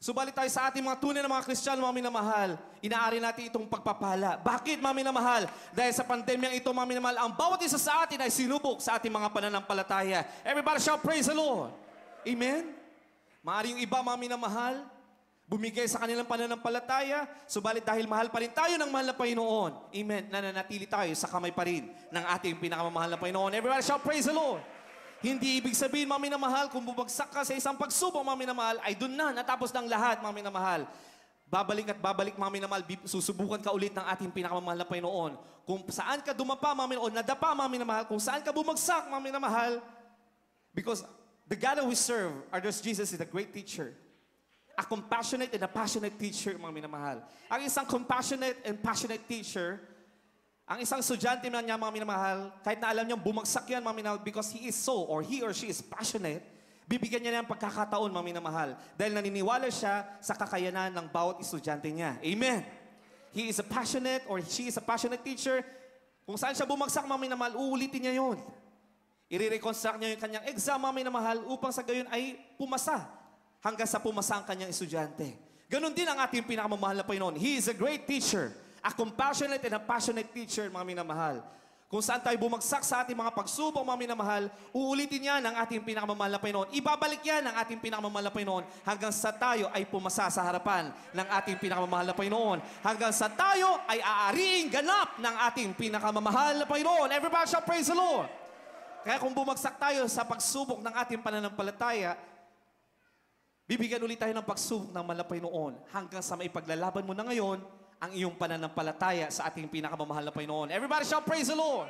Subalit tayo sa ating mga tunay na mga Kristiyano, mga minamahal, inaari natin itong pagpapala. Bakit, mga minamahal? Dahil sa pandemyang ito, mga minamahal, ang bawat isa sa atin ay sinubok sa ating mga pananampalataya. Everybody shout, praise the Lord. Amen? Maaari yung iba, mga minamahal, bumigay sa kanilang pananampalataya, subalit dahil mahal pa rin tayo ng mahal na Panginoon, amen, nananatili tayo sa kamay pa rin ng ating pinakamamahal na Panginoon. Everybody shout, praise the Lord. Hindi ibig sabihin, mga minamahal, kung bubagsak ka sa isang pagsubok, mga minamahal, ay dun na, natapos ng lahat, mga minamahal. Babalik at babalik, mga minamahal, susubukan ka ulit ng ating pinakamamahal na Panginoon. Kung saan ka dumapa, mga minamahal, nadapa, mga minamahal, kung saan ka bumagsak, mga minamahal, because the God that we serve, our Lord Jesus, is a great teacher. A compassionate and a passionate teacher, mga minamahal. Ang isang compassionate and passionate teacher, ang isang estudyante man niya, mga minamahal, kahit na alam niyang bumagsak yan, mga minamahal, because he is so, or he or she is passionate, bibigyan niya ng pagkakataon, mga minamahal, dahil naniniwala siya sa kakayanan ng bawat estudyante niya. Amen. He is a passionate, or she is a passionate teacher. Kung saan siya bumagsak, mga minamahal, uulitin niya yun. I-reconstruct niya yung kanyang exam, mga minamahal, upang sa gayon ay pumasa, hanggang sa pumasa ang kanyang estudyante. Ganon din ang ating pinakamamahal na Panginoon. He is a great teacher. A compassionate and a passionate teacher, mga minamahal. Kung saan tayo bumagsak sa ating mga pagsubok, mga minamahal, uulitin yan ang ating pinakamamahal na Panginoon. Ibabalik yan ang ating pinakamamahal na Panginoon hanggang sa tayo ay pumasa sa harapan ng ating pinakamamahal na Panginoon. Hanggang sa tayo ay aariing ganap ng ating pinakamamahal na Panginoon. Everybody shout, praise the Lord. Kaya kung bumagsak tayo sa pagsubok ng ating pananampalataya, bibigyan ulit tayo ng pagsubok ng mahal na Panginoon hanggang sa maipaglalaban mo na ngayon ang iyong pananampalataya sa ating pinakamamahal na Panginoon. Everybody shout, praise the Lord!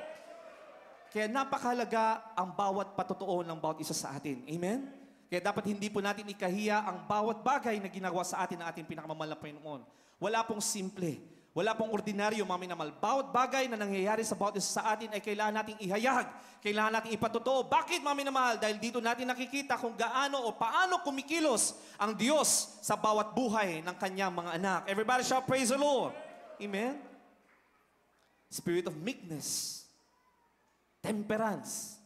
Kaya napakahalaga ang bawat patotoo ng bawat isa sa atin. Amen? Kaya dapat hindi po natin ikahiya ang bawat bagay na ginagawa sa atin ng ating pinakamamahal na Panginoon. Wala pong simple. Wala pong ordinaryo, mga minamahal. Bawat bagay na nangyayari sa bawat isa sa atin ay kailangan nating ihayag. Kailangan nating ipatotoo. Bakit, mga minamahal? Dahil dito natin nakikita kung gaano o paano kumikilos ang Diyos sa bawat buhay ng kanyang mga anak. Everybody shout, praise the Lord. Amen? Spirit of meekness. Temperance.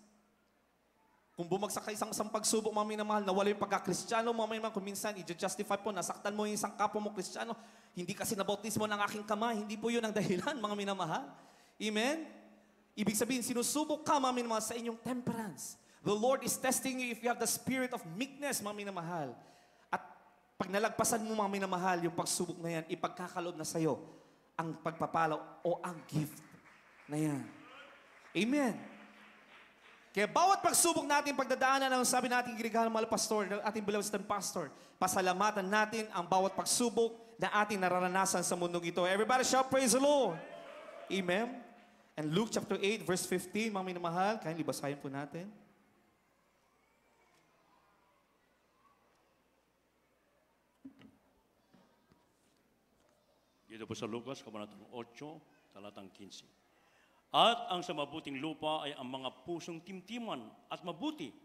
Kung bumagsak ka isang pagsubok, mga minamahal, nawala yung pagka-Kristiyano, mga minamahal, kung minsan, i-justify po, nasaktan mo yung isang kapwa mo Kristiyano, hindi kasi nabautismo ng aking kamay, hindi po yun ang dahilan, mga minamahal. Amen? Ibig sabihin, sinusubok ka, mga minamahal, sa inyong temperance. The Lord is testing you if you have the spirit of meekness, mga minamahal. At pag nalagpasan mo, mga minamahal, yung pagsubok na yan, ipagkakaloob na sa'yo ang pagpapalo o ang gift na yan. Amen? Kaya bawat pagsubok natin, pagdadaanan, ang sabi natin, ginagawa ng mahal pastor, ng ating beloved pastor, pasalamatan natin ang bawat pagsubok na ating nararanasan sa mundong ito. Everybody shout, praise the Lord. Amen. And Luke chapter 8, verse 15, mga minamahal, kindly basahin po natin. Dito po sa Lucas, kabanatang 8, talatang 15. At ang sa mabuting lupa ay ang mga pusong timtiman at mabuti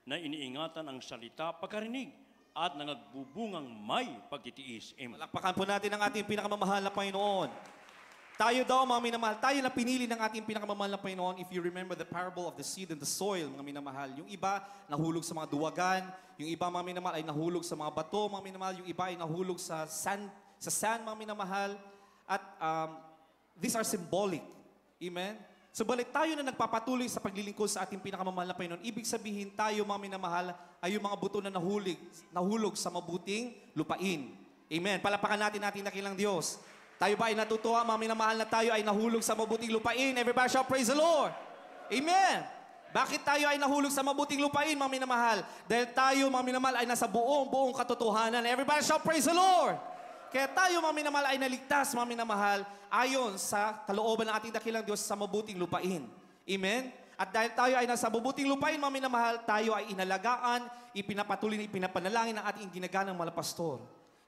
na iniingatan ang salita pagkarinig at nangagbubungang may pagtitiis. Amen. Palakpakan po natin ang ating pinakamamahal na Panginoon. Tayo daw, mga minamahal, tayo na pinili ng ating pinakamamahal na Panginoon. If you remember the parable of the seed and the soil, mga minamahal, yung iba nahulog sa mga duwagan, yung iba, mga minamahal, ay nahulog sa mga bato, mga minamahal, yung iba ay nahulog sa sand, mga minamahal. At these are symbolic. Amen? So balik tayo na nagpapatuloy sa paglilingkod sa ating pinakamamahal na Panginoon. Ibig sabihin tayo, mga minamahal, ay yung mga buto na nahulog sa mabuting lupain. Amen? Palapakan natin ating nakilang Diyos. Tayo ba ay natutuwa, mga minamahal, na tayo ay nahulog sa mabuting lupain? Everybody shout, praise the Lord. Amen? Bakit tayo ay nahulog sa mabuting lupain, mga minamahal? Dahil tayo, mga minamahal, ay nasa buong katotohanan. Everybody shout, praise the Lord. Kaya tayo, mga minamahal, ay naligtas, mga minamahal, ayon sa kalooban ng ating dakilang Diyos sa mabuting lupain. Amen? At dahil tayo ay nasa mabuting lupain, mga minamahal, tayo ay inalagaan, ipinapatuloy, ipinapanalangin ng ating ginaganang mahal pastor.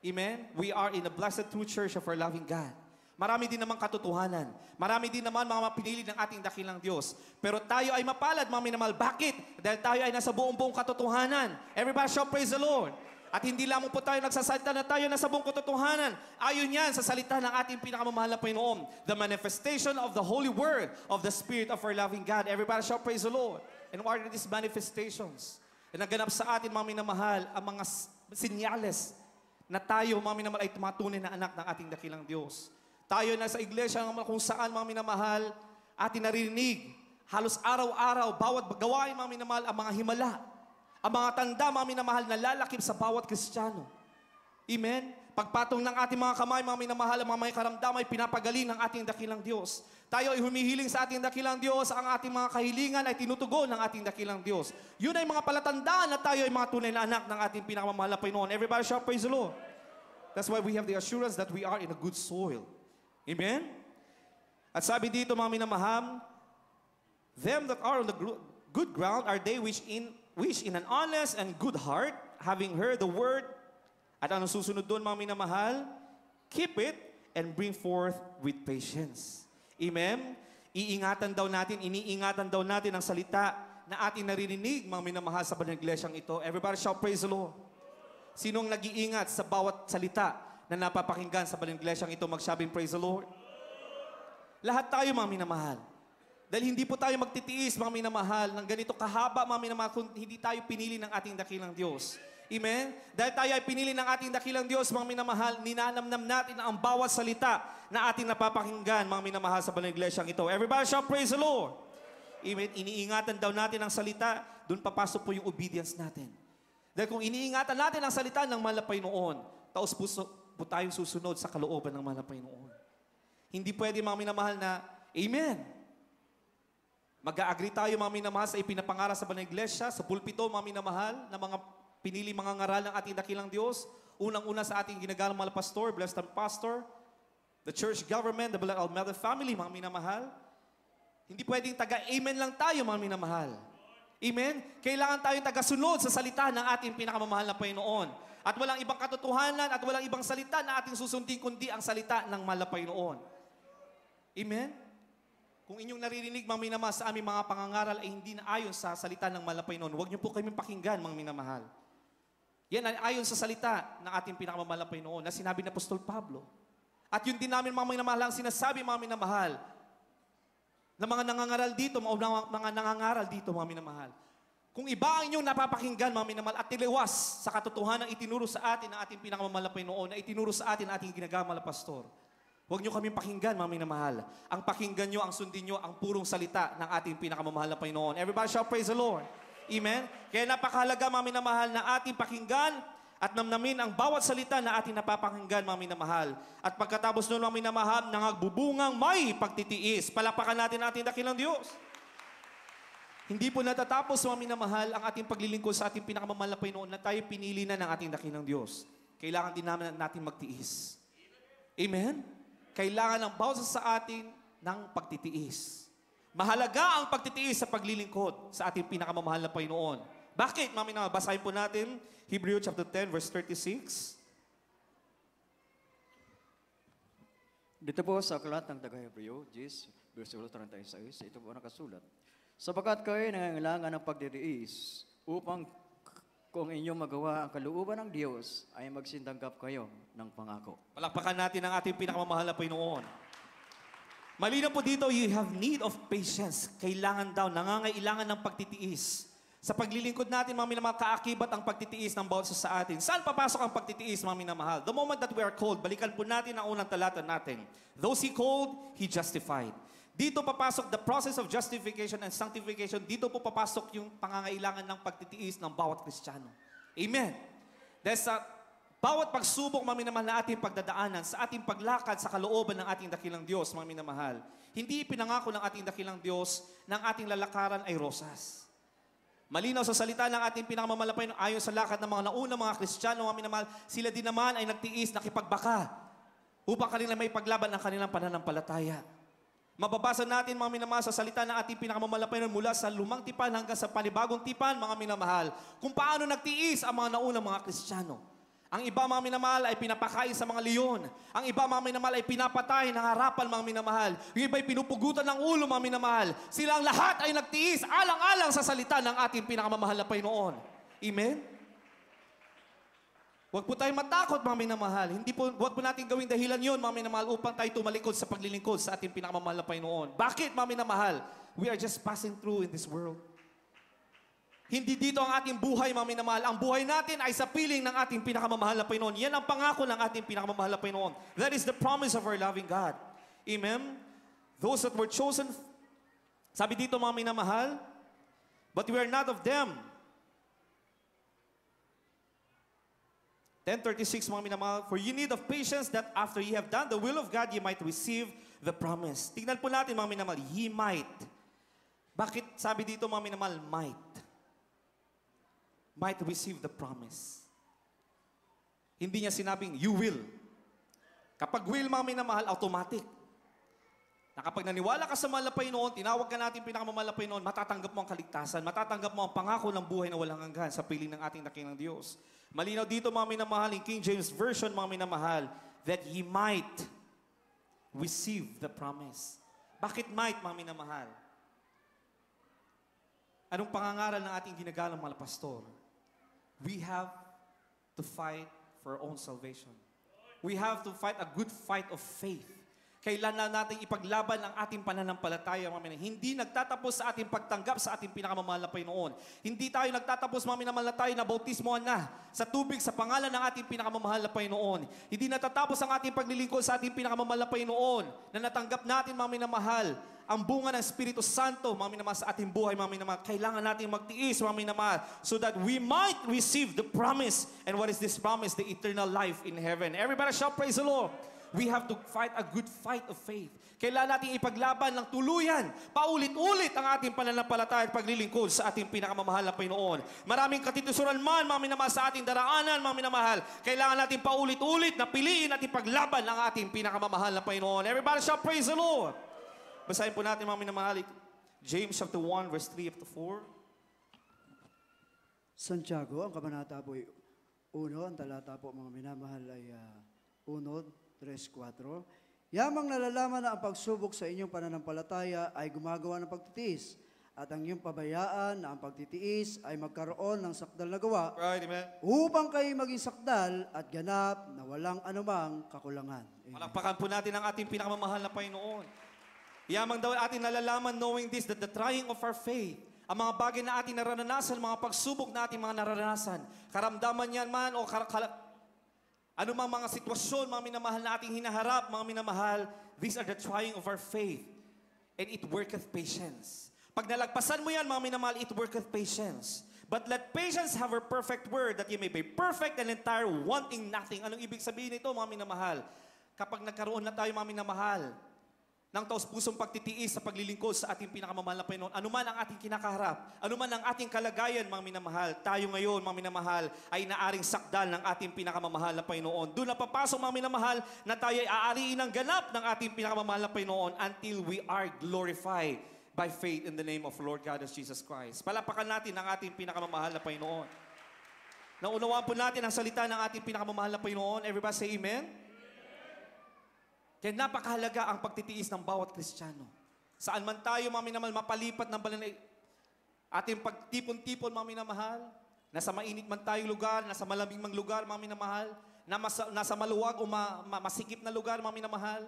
Amen? We are in the blessed true church of our loving God. Marami din naman katotohanan. Marami din naman mga pinili ng ating dakilang Diyos. Pero tayo ay mapalad, mga minamahal. Bakit? Dahil tayo ay nasa buong katotohanan. Everybody shout, praise the Lord. At hindi lamang po tayo nagsasalita na tayo nasa buong katotohanan. Ayon yan sa salita ng ating pinakamamahal na Panginoon. The manifestation of the Holy Word of the Spirit of our loving God. Everybody shout, praise the Lord. And what are these manifestations? Na naganap sa atin, mga minamahal, ang mga sinyales na tayo, mga minamahal, ay tumatunay na anak ng ating dakilang Diyos. Tayo na sa iglesia kung saan, mga minamahal, ating naririnig, halos araw-araw, bawat gawain, mga minamahal, ang mga himala, ang mga tanda, mga minamahal, na lalakip sa bawat Kristiyano. Amen? Pagpatong ng ating mga kamay, mga minamahal, ang mga may karamdamay, pinapagaling ng ating dakilang Diyos. Tayo ay humihiling sa ating dakilang Diyos, ang ating mga kahilingan ay tinutugon ng ating dakilang Diyos. Yun ay mga palatandaan na tayo ay mga tunay na anak ng ating pinakamamahal na Panginoon. Everybody shout, praise the Lord. That's why we have the assurance that we are in a good soil. Amen? At sabi dito, mga minamahal, them that are on the good ground are they which in an honest and good heart, having heard the word. At anong susunod doon, mga minamahal? Keep it and bring forth with patience. Amen? Iniingatan daw natin ang salita na ating naririnig, mga minamahal, sa banal iglesyang ito. Everybody shout, praise the Lord. Sinong nag-iingat sa bawat salita na napapakinggan sa banal iglesyang ito, magsabing, praise the Lord? Lahat tayo, mga minamahal. Dahil hindi po tayo magtitiis, mga minamahal, ng ganito kahaba, mga minamahal, kung hindi tayo pinili ng ating dakilang Diyos. Amen? Dahil tayo ay pinili ng ating dakilang Diyos, mga minamahal, ninanamnam natin ang bawat salita na ating napapakinggan, mga minamahal, sa banal iglesyang ito. Everybody shout, praise the Lord. Amen? Iniingatan daw natin ang salita, doon papasok po yung obedience natin. Dahil kung iniingatan natin ang salita ng mahal na Panginoon, taos puso po tayong susunod sa kalooban ng mahal na Panginoon. Hindi pwede, mga minamahal, na Amen. Mag-a-agree tayo, mga minamahal, sa ipinapangaral sa banal iglesia, sa pulpito, mga minamahal, na mga pinili mga ngaral ng ating dakilang Diyos. Unang-una sa ating ginagalang mga pastor, blessed and pastor, the church government, the Black Almeda family, mga minamahal. Hindi pwedeng taga-amen lang tayo, mga minamahal. Amen? Kailangan tayong taga-sunod sa salita ng ating pinakamamahal na Panginoon. At walang ibang katotohanan at walang ibang salita na ating susundin kundi ang salita ng mahal na Panginoon. Amen? Kung inyong naririnig, mga minamahal, sa aming mga pangangaral ay hindi na ayon sa salita ng mahal na Panginoon, huwag niyo po kami pakinggan, mga minamahal. Yan ay ayon sa salita ng ating pinakamamahal na Panginoon na sinabi ni Apostol Pablo. At yun din namin, mga minamahal, ang sinasabi, mga minamahal, na mga nangangaral dito, mga nangangaral dito, mga minamahal. Kung iba ang inyong napapakinggan, mga minamahal, at tiliwas sa katotohanan ng itinuro sa atin ng ating pinakamamahal na Panginoon, na itinuro sa atin ng ating ginagawa na pastor, huwag niyo kami pakinggan, mga minamahal. Ang pakinggan niyo, ang sundin niyo, ang purong salita ng ating pinakamamahal na Panginoon. Everybody shout, praise the Lord. Amen? Kaya napakahalaga, mga minamahal, na ating pakinggan at namnamin ang bawat salita na ating napapakinggan, mga minamahal. At pagkatapos noon, mga minamahal, nangagbubungang may pagtitiis. Palapakan natin ating dakilang Diyos. Hindi po natatapos, mga minamahal, ang ating paglilingkod sa ating pinakamamahal na Panginoon na tayo pinili na ng ating dakilang Diyos. Kailangan din natin magtiis. Amen? Kailangan ng bawat sa atin ng pagtitiis. Mahalaga ang pagtitiis sa paglilingkod sa ating pinakamamahal na Panginoon. Bakit? Mga basahin po natin Hebrews chapter 10 verse 36. Dito po sa aklat ng taga-Hebreo, 10, versikulo 36, ito po nakasulat. Sapagkat kayo nangangailangan ng pagtitiis upang kung inyong magawa ang kalooban ng Diyos ay magsintanggap kayo ng pangako. Palakpakan natin ang ating pinakamamahal na Panginoon. Malinaw po dito, you have need of patience. Kailangan daw, nangangailangan ng pagtitiis. Sa paglilingkod natin, mga minamahal, kaakibat ang pagtitiis ng bawat sa atin. Saan papasok ang pagtitiis, mga minamahal? The moment that we are called, balikan po natin ang unang talata natin. Those He called, He justified. Dito papasok the process of justification and sanctification. Dito po papasok yung pangangailangan ng pagtitiis ng bawat Kristiyano. Amen. Dahil sa bawat pagsubok, mga minamahal, na ating pagdadaanan, sa ating paglakad sa kalooban ng ating dakilang Diyos, mga minamahal, hindi pinangako ng ating dakilang Diyos na ang ating lalakaran ay rosas. Malinaw sa salita ng ating pinakamalapay ayon sa lakad ng mga naunang mga Kristiyano, mga minamahal, sila din naman ay nagtiis, nakipagbaka upang kanila may paglaban ang kanilang pananampalataya. Mababasa natin, mga minamahal, sa salita ng ating pinakamalapay mula sa lumang tipan hanggang sa panibagong tipan, mga minamahal, kung paano nagtiis ang mga naunang mga Kristiyano. Ang iba, mga minamahal, ay pinapakain sa mga leon. Ang iba, mga minamahal, ay pinapatay ng harapan, mga minamahal. Yung iba ay pinupugutan ng ulo, mga minamahal. Silang lahat ay nagtiis, alang-alang sa salita ng ating pinakamamahal na Panginoon. Amen? Huwag po tayong matakot, mga minamahal. Huwag po natin gawing dahilan yun, mga minamahal, upang tayo tumalikod sa paglilingkod sa ating pinakamamahal na Panginoon. Bakit, mga minamahal? We are just passing through in this world. Hindi dito ang ating buhay, mga minamahal. Ang buhay natin ay sa piling ng ating pinakamamahal na Panginoon. Yan ang pangako ng ating pinakamamahal na Panginoon. That is the promise of our loving God. Amen? Those that were chosen, sabi dito mga minamahal, but we are not of them. 10:36 mga minamahal, for you need of patience that after ye have done the will of God, ye might receive the promise. Tingnan po natin mga minamahal, ye might. Bakit sabi dito mga minamahal, might? Might receive the promise. Hindi niya sinabing, you will. Kapag will, mga minamahal, automatic. Na kapag naniwala ka sa mahal na Panginoon, tinawag ka natin pinakamamahal na Panginoon, matatanggap mo ang kaligtasan, matatanggap mo ang pangako ng buhay na walang hanggan sa piling ng ating dakilang Diyos. Malinaw dito, mga minamahal, in King James Version, mga minamahal, that ye might receive the promise. Bakit might, mga minamahal? Anong pangangaral ng ating ginagalang mga pastor? We have to fight for our own salvation. We have to fight a good fight of faith. Kailangan natin ipaglaban ang ating pananampalataya, mga minamahal. Hindi nagtatapos sa ating pagtanggap sa ating pinakamamahal na Panginoon. Hindi tayo nagtatapos, mga minamahal, na tayo na bautismohan na sa tubig sa pangalan ng ating pinakamamahal na Panginoon. Hindi natatapos ang ating paglilingkod sa ating pinakamamahal na Panginoon na natanggap natin, mga minamahal, ang bunga ng Espiritu Santo, mga minamahal, sa ating buhay, mga minamahal. Kailangan natin magtiis, mga minamahal, so that we might receive the promise. And what is this promise? The eternal life in heaven. Everybody shout, praise the Lord. We have to fight a good fight of faith. Kailangan natin ipaglaban ng tuluyan, paulit-ulit ang ating pananampalataya at paglilingkod sa ating pinakamamahal na Panginoon. Maraming katitusuran man, mga minamahal, sa ating daraanan, mga minamahal. Kailangan natin paulit-ulit na piliin at ipaglaban ang ating pinakamamahal na Panginoon. Everybody shout, praise the Lord. Basahin po natin, mga minamahal, James chapter 1, verse 3 up to 4. Santiago, ang kabanata po ay 1, ang talata po mga minamahal ay 1, 3-4. Yamang nalalaman na ang pagsubok sa inyong pananampalataya ay gumagawa ng pagtitiis, at ang iyong pabayaan na ang pagtitiis ay magkaroon ng sakdal na gawa, Right, amen. upang kayo maging sakdal at ganap na walang anumang kakulangan. Amen. Palakpakan po natin ang ating pinakamamahal na Panginoon. Yamang daw ating nalalaman, knowing this, that the trying of our faith, ang mga bagay na ating nararanasan, mga pagsubok na ating mga nararanasan, karamdaman yan man o anumang mga sitwasyon, mga minamahal na ating hinaharap, mga minamahal, these are the trying of our faith. And it worketh patience. Pag nalagpasan mo yan, mga minamahal, it worketh patience. But let patience have her perfect word, that ye may be perfect and entire, wanting nothing. Anong ibig sabihin nito, mga minamahal? Kapag nagkaroon na tayo, mga minamahal, ng taos-pusong pagtitiis sa paglilingkod sa ating pinakamamahal na Panginoon. Anuman ang ating kinakaharap, anuman ang ating kalagayan, mga minamahal, tayo ngayon, mga minamahal, ay naaring sakdal ng ating pinakamamahal na Panginoon. Doon na papasok, mga minamahal, na tayo ay aariin ng ganap ng ating pinakamamahal na Panginoon until we are glorified by faith in the name of Lord God as Jesus Christ. Palapakan natin ang ating pinakamamahal na Panginoon. Naunawaan po natin ang salita ng ating pinakamamahal na Panginoon. Everybody say amen? Kaya napakahalaga ang pagtitiis ng bawat Kristiyano. Saan man tayo, mga minamahal, mapalipat ng balanay, ating pagtipon-tipon, mga minamahal, nasa mainit man tayong lugar, nasa malamig mang lugar, mga minamahal, nasa maluwag o masikip na lugar, mga minamahal,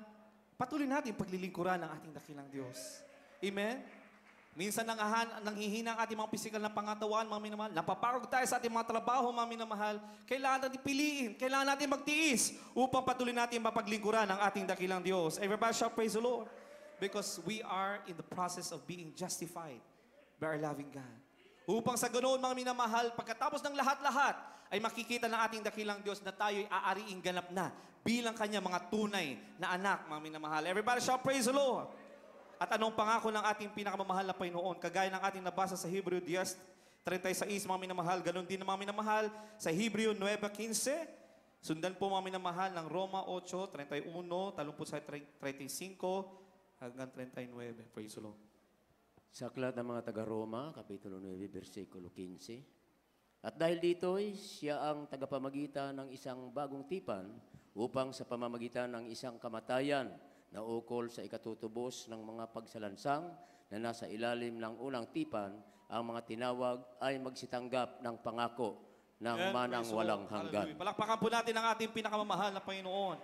patuloy natin paglilingkuran ng ating dakilang Diyos. Amen? Minsan nanghihina ang ating mga pisikal na pangatawan, mga minamahal. Napapagod tayo sa ating mga trabaho, mga minamahal. Kailangan natin piliin, kailangan natin magtiis upang patuloy natin mapaglingkuran ang ating dakilang Diyos. Everybody shout, praise the Lord. Because we are in the process of being justified by our loving God. Upang sa ganoon, mga minamahal, pagkatapos ng lahat-lahat, ay makikita ng ating dakilang Diyos na tayo'y aariing ganap na bilang Kanya mga tunay na anak, mga minamahal. Everybody shout, praise the Lord. At anong pangako ng ating pinakamamahal na Panginoon? Kagaya ng ating nabasa sa Hebreo 10:36, mga minamahal, ganun din mga minamahal sa Hebreo 9:15. Sundan po, mga minamahal, ng Roma 8:31, talong po sa 35 hanggang 39. Praise the Lord. Sa aklat ng mga taga-Roma, Kapitulo 9, versikulo 15. At dahil dito'y siya ang tagapamagitan ng isang bagong tipan upang sa pamamagitan ng isang kamatayan na ukol sa ikatutubos ng mga pagsalansang na nasa ilalim ng unang tipan, ang mga tinawag ay magsitanggap ng pangako ng Amen. manang Praise the walang Lord. hanggan. Hallelujah. Palakpakan po natin ang ating pinakamamahal na Panginoon.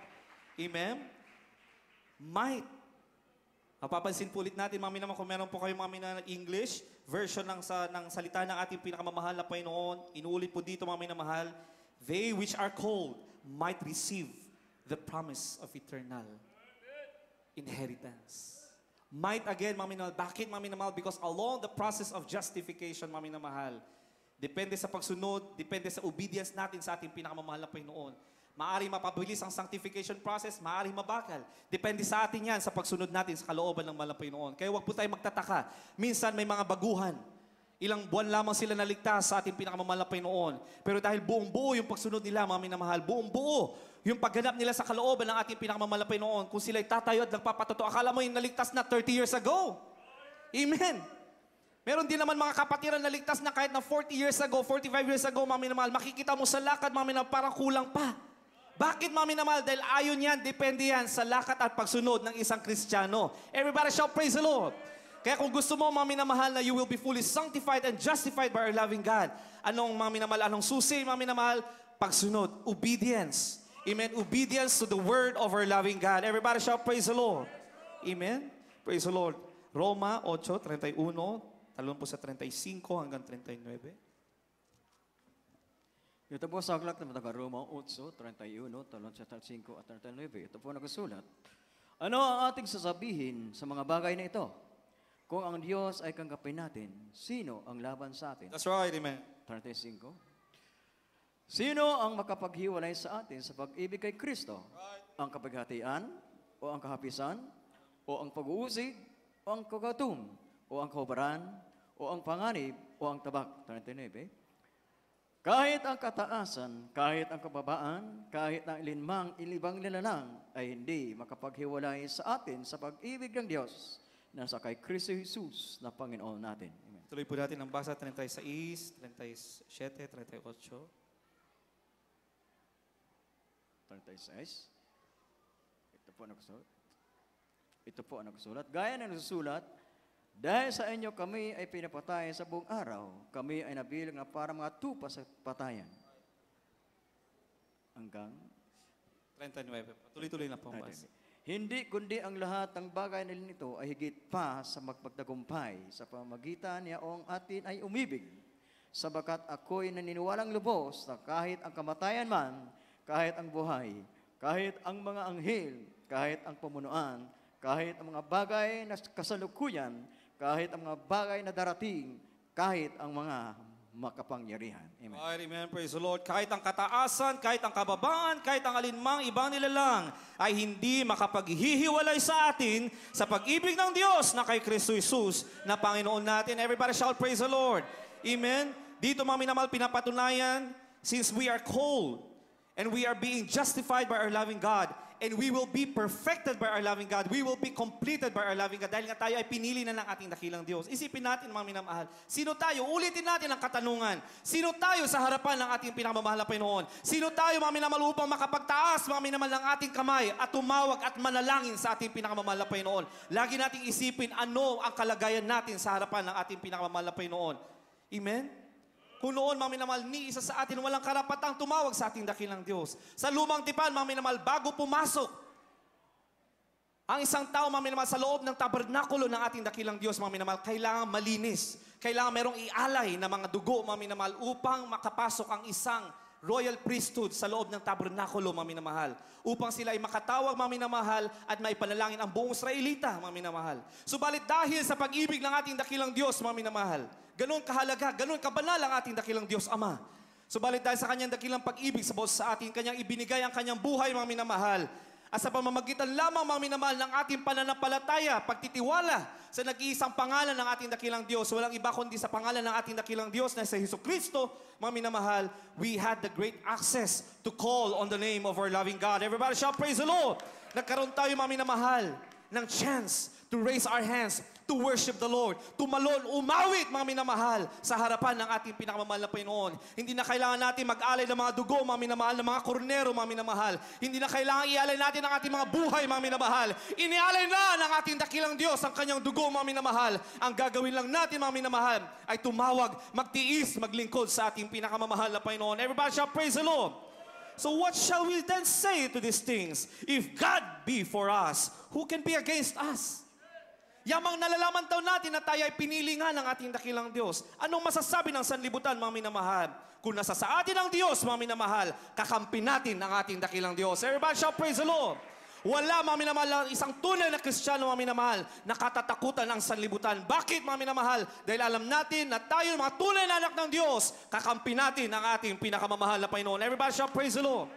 Amen? Might. Mapapansin po ulit natin, mga minamahal, kung meron po kayo mga minamahal English version ng salita ng ating pinakamamahal na Panginoon. Inuulit po dito, mga minamahal, they which are called might receive the promise of eternal inheritance. Might again, mga minamahal. Bakit, mga minamahal? Because along the process of justification, mga minamahal, depende sa pagsunod, depende sa obedience natin sa ating pinakamamahal na Panginoon. Maaari mapabilis ang sanctification process, maaari mabakal. Depende sa atin yan sa pagsunod natin sa kalooban ng mahal na Panginoon. Kaya huwag po tayo magtataka. Minsan may mga baguhan. Ilang buwan lamang sila naligtas sa ating pinakamamahal na Panginoon. Pero dahil buong buo yung pagsunod nila, mga minamahal, buong buo yung pagganap nila sa kalooban ng ating pinakamamahal na Panginoon. Kung sila'y tatayo at nagpapatotoo, akala mo yung naligtas na 30 years ago. Amen. Meron din naman mga kapatiran na ligtas na kahit na 40 years ago, 45 years ago, mga minamahal, makikita mo sa lakad, mga minamahal, parang kulang pa. Bakit, mga minamahal? Dahil ayon yan, depende yan sa lakad at pagsunod ng isang Kristiyano. Everybody shout, praise the Lord. Kaya kung gusto mo, mga minamahal, na you will be fully sanctified and justified by our loving God. Anong, mga minamahal, anong susi, mga minamahal? Pagsunod, obedience. Amen, obedience to the word of our loving God. Everybody shout, praise the Lord. Amen, praise the Lord. Roma 8:31, talon po sa 35 hanggang 39. Ito po sa aklat ng Roma 8:31, talon sa 35 at 39. Ito po nagsulat. Ano ang ating sasabihin sa mga bagay na ito? Kung ang Diyos ay kanggapin natin, sino ang laban sa atin? That's right, amen. 35. Sino ang makapaghiwalay sa atin sa pag-ibig kay Kristo? Ang kapaghatian, o ang kahapisan, o ang pag-uusig, o ang kagatum, o ang kahubaran, o ang panganib, o ang tabak? 39. Kahit ang kataasan, kahit ang kababaan, kahit ang ilibang nilalang, ay hindi makapaghiwalay sa atin sa pag-ibig ng Diyos na sa kay Kristo Jesus na Panginoon natin. Amen. Tuloy po natin ang basa 36, 37, 38. 36. Ito po ang nagsulat. Gaya ng nagsusulat, dahil sa inyo kami ay pinapatay sa buong araw, kami ay nabilang na para mga tupa sa patayan. Hanggang 39. Tuloy-tuloy na po ang basa. Hindi kundi ang lahat ng bagay na nito ay higit pa sa magpagtagumpay sa pamagitan niya o ang atin ay umibig. Sabakat ako'y naniniwalang lubos na kahit ang kamatayan man, kahit ang buhay, kahit ang mga anghel, kahit ang pamunuan, kahit ang mga bagay na kasalukuyan, kahit ang mga bagay na darating, kahit ang mga makapangyarihan. Amen. Amen. Praise the Lord. Kahit ang kataasan, kahit ang kababaan, kahit ang alinmang ibang nilalang, ay hindi makapaghihiwalay sa atin sa pag-ibig ng Diyos na kay Kristo Jesus na Panginoon natin. Everybody shout, praise the Lord. Amen. Dito, mga minamahal, pinapatunayan, since we are called and we are being justified by our loving God, and we will be perfected by our loving God. We will be completed by our loving God. Dahil nga tayo ay pinili na ng ating dakilang Diyos. Isipin natin, mga minamahal, sino tayo? Ulitin natin ang katanungan. Sino tayo sa harapan ng ating pinakamamahal na Panginoon? Sino tayo, mga minamahal, upang makapagtaas, mga minamahal, ng ating kamay at tumawag at manalangin sa ating pinakamamahal na Panginoon? Lagi nating isipin ano ang kalagayan natin sa harapan ng ating pinakamamahal na Panginoon. Amen? Kung noon, mga minamahal, ni isa sa atin walang karapatang tumawag sa ating dakilang Diyos. Sa lumang tipan, mga minamahal, bago pumasok ang isang tao, mga minamahal, sa loob ng tabernakulo ng ating dakilang Diyos, mga minamahal, kailangan malinis. Kailangan merong ialay na mga dugo, mga minamahal, upang makapasok ang isang royal priesthood sa loob ng tabernakulo, mga minamahal. Upang sila ay makatawag, mga minamahal, at maipanalangin ang buong Israelita, mga minamahal. Subalit dahil sa pag-ibig ng ating dakilang Diyos, mga minamahal, ganun kahalaga, ganun kabanal ang ating dakilang Diyos Ama. Subalit dahil sa kanyang dakilang pag-ibig sa atin, kanyang ibinigay ang kanyang buhay, mga minamahal. At sa pamamagitan lamang, mga minamahal, ng ating pananampalataya, pagtitiwala sa nag-iisang pangalan ng ating dakilang Diyos. Walang iba kundi sa pangalan ng ating dakilang Diyos na sa Jesucristo, mga minamahal, we had the great access to call on the name of our loving God. Everybody shout, praise the Lord! Nagkaroon tayo, mga minamahal, ng chance to raise our hands, to worship the Lord, tumalon, umawit, mga minamahal, sa harapan ng ating pinakamamahal na Panginoon. Hindi na kailangan natin mag-alay ng mga dugo, mga minamahal, ng mga kornero, mga minamahal. Hindi na kailangan ialay natin ang ating mga buhay, mga minamahal. Inialay na ng ating dakilang Diyos ang kanyang dugo, mga minamahal. Ang gagawin lang natin, mga minamahal, ay tumawag, magtiis, maglingkod sa ating pinakamamahal na Panginoon. Everybody shall praise the Lord. So what shall we then say to these things? If God be for us, who can be against us? Yamang nalalaman daw natin na tayo ay pinili nga ng ating dakilang Diyos. Anong masasabi ng sanlibutan, mga minamahal? Kung nasa sa atin ang Diyos, mga minamahal, kakampi natin ang ating dakilang Diyos. Everybody shout, praise the Lord. Wala, mga minamahal, isang tunay na Kristiyano, mga minamahal, na katatakutan ang sanlibutan. Bakit, mga minamahal? Dahil alam natin na tayo, mga tunay na anak ng Diyos, kakampi natin ang ating pinakamamahal na Panginoon. Everybody shout, praise the Lord.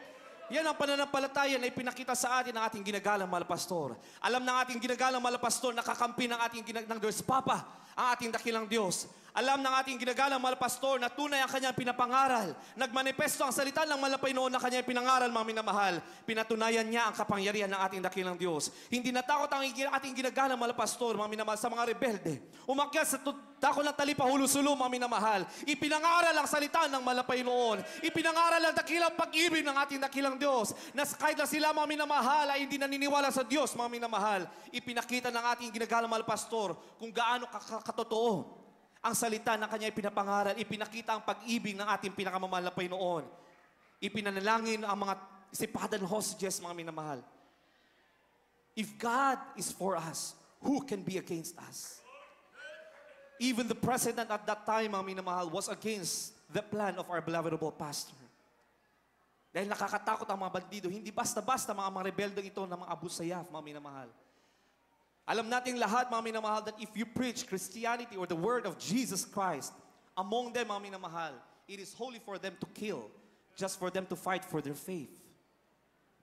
Yan ang pananampalataya na ipinakita sa atin ng ating ginagalang mahal pastor. Alam ng ating ginagalang mahal pastor na kakampi ng ating ng Diyos Papa, ang ating dakilang Diyos. Alam ng ating ginagalang mahal pastor na tunay ang kanyang pinapangaral. Nagmanifesto ang salita ng mahal na Panginoon na kanyang pinangaral, mga minamahal. Pinatunayan niya ang kapangyarihan ng ating dakilang Diyos. Hindi natakot ang ating ginagalang mahal pastor, mga minamahal, sa mga rebelde. Umakyat sa dako ng talipa hulusulo, mga minamahal. Ipinangaral ang salita ng mahal na Panginoon. Ipinangaral ang dakilang pag-ibig ng ating dakilang Diyos. Na kahit na sila, mga minamahal, ay hindi naniniwala sa Diyos, mga minamahal. Ipinakita ng ating ginagalang mahal pastor kung gaano katotoo ang salita ng kanya ipinapangaral, ipinakita ang pag-ibig ng ating pinakamamahal na Panginoon. Ipinanalangin ang mga sipadan hostages, mga minamahal. If God is for us, who can be against us? Even the president at that time, mga minamahal, was against the plan of our beloved pastor. Dahil nakakatakot ang mga bandido, hindi basta-basta mga rebeldong ito ng mga Abu Sayyaf, mga minamahal. Alam nating lahat, mga minamahal, that if you preach Christianity or the word of Jesus Christ, among them, mga minamahal, it is holy for them to kill, just for them to fight for their faith.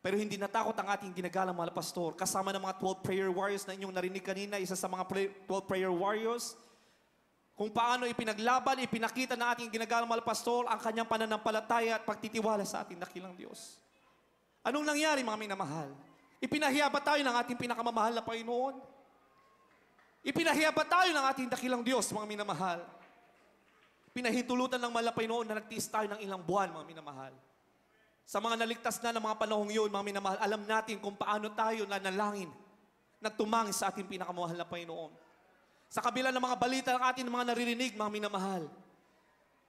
Pero hindi natakot ang ating ginagalang mahal pastor. Kasama ng mga 12 prayer warriors na inyong narinig kanina, isa sa mga 12 prayer warriors, kung paano ipinaglaban, ipinakita ng ating ginagalang mahal pastor ang kanyang pananampalataya at pagtitiwala sa ating dakilang Diyos. Anong nangyari, mga minamahal? Ipinahiya ba tayo ng ating pinakamamahal na Panginoon? Ipinahiya ba tayo ng ating dakilang Diyos, mga minamahal? Pinahintulutan ng mahal na Panginoon na nagtiis tayo ng ilang buwan, mga minamahal. Sa mga naligtas na ng mga panahong yun, mga minamahal, alam natin kung paano tayo nanalangin, nagtumangin sa ating pinakamamahal na Panginoon. Sa kabila ng mga balita ng ating mga naririnig, mga minamahal,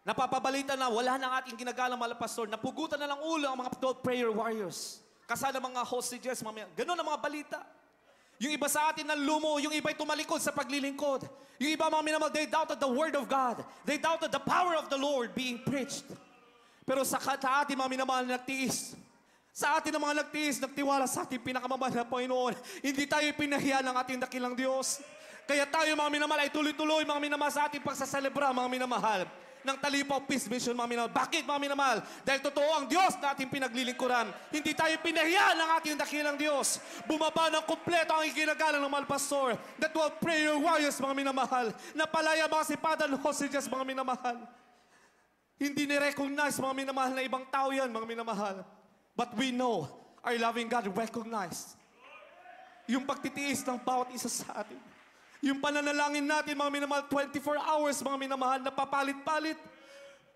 napapabalita na wala ng ating ginagalang mahal na pastor, napugutan na lang ulo ang mga 12 prayer warriors. Kasama mga hostages, gano'n ang mga balita. Yung iba sa atin lumo, yung iba'y tumalikod sa paglilingkod. Yung iba, mga minamahal, they doubted the word of God. They doubted the power of the Lord being preached. Pero sa atin, mga minamahal, nagtiis. Sa atin ang mga nagtiis, nagtiwala sa ating pinakamamahal na Panginoon. Hindi tayo pinahiya ng ating dakilang Diyos. Kaya tayo, mga minamahal, ay tuloy-tuloy, mga minamahal, sa ating pagsaselebra, mga minamahal, ng Talipaw Peace Mission, mga minamahal. Bakit, mga minamahal? Dahil totoo ang Diyos na ating pinaglilingkuran. Hindi tayo pinahiya ng ating dakilang Diyos. Bumaba ng kumpleto ang iginagalang ng mahal pastor. The 12 prayer warriors, mga minamahal. Napalaya mga sipadan hostages, mga minamahal. Hindi ni-recognize, mga minamahal, na ibang tao yan, mga minamahal. But we know, our loving God recognized yung pagtitiis ng bawat isa sa atin. Yung pananalangin natin, mga minamahal, 24 hours, mga minamahal, napapalit-palit.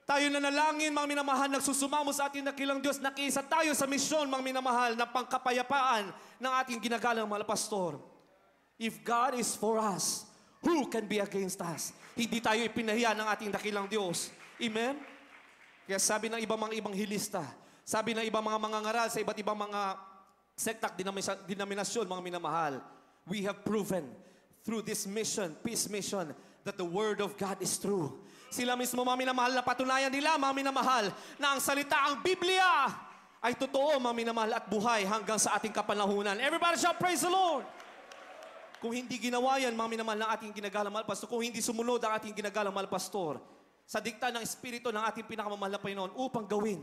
Tayo nanalangin, mga minamahal, nagsusumamo sa ating dakilang Diyos. Nakiisa tayo sa misyon, mga minamahal, ng pangkapayapaan ng ating ginagalang mahal pastor. If God is for us, who can be against us? Hindi tayo ipinahiya ng ating dakilang Diyos. Amen? Kaya sabi ng ibang mga ibanghilista, sabi ng ibang mga mangangaral sa iba't ibang mga sektak denominasyon, mga minamahal, we have proven through this mission, peace mission, that the Word of God is true. Sila mismo, mga minamahal, na patunayan nila, mga minamahal, na ang salita, ang Biblia, ay totoo, mga minamahal, at buhay hanggang sa ating kapanahunan. Everybody shout, praise the Lord! Kung hindi ginawa yan, mga minamahal, ng ating ginagalang mahal pastor, kung hindi sumunod ang ating ginagalang mahal pastor, sa dikta ng Espiritu ng ating pinakamamahal na Panginoon, upang gawin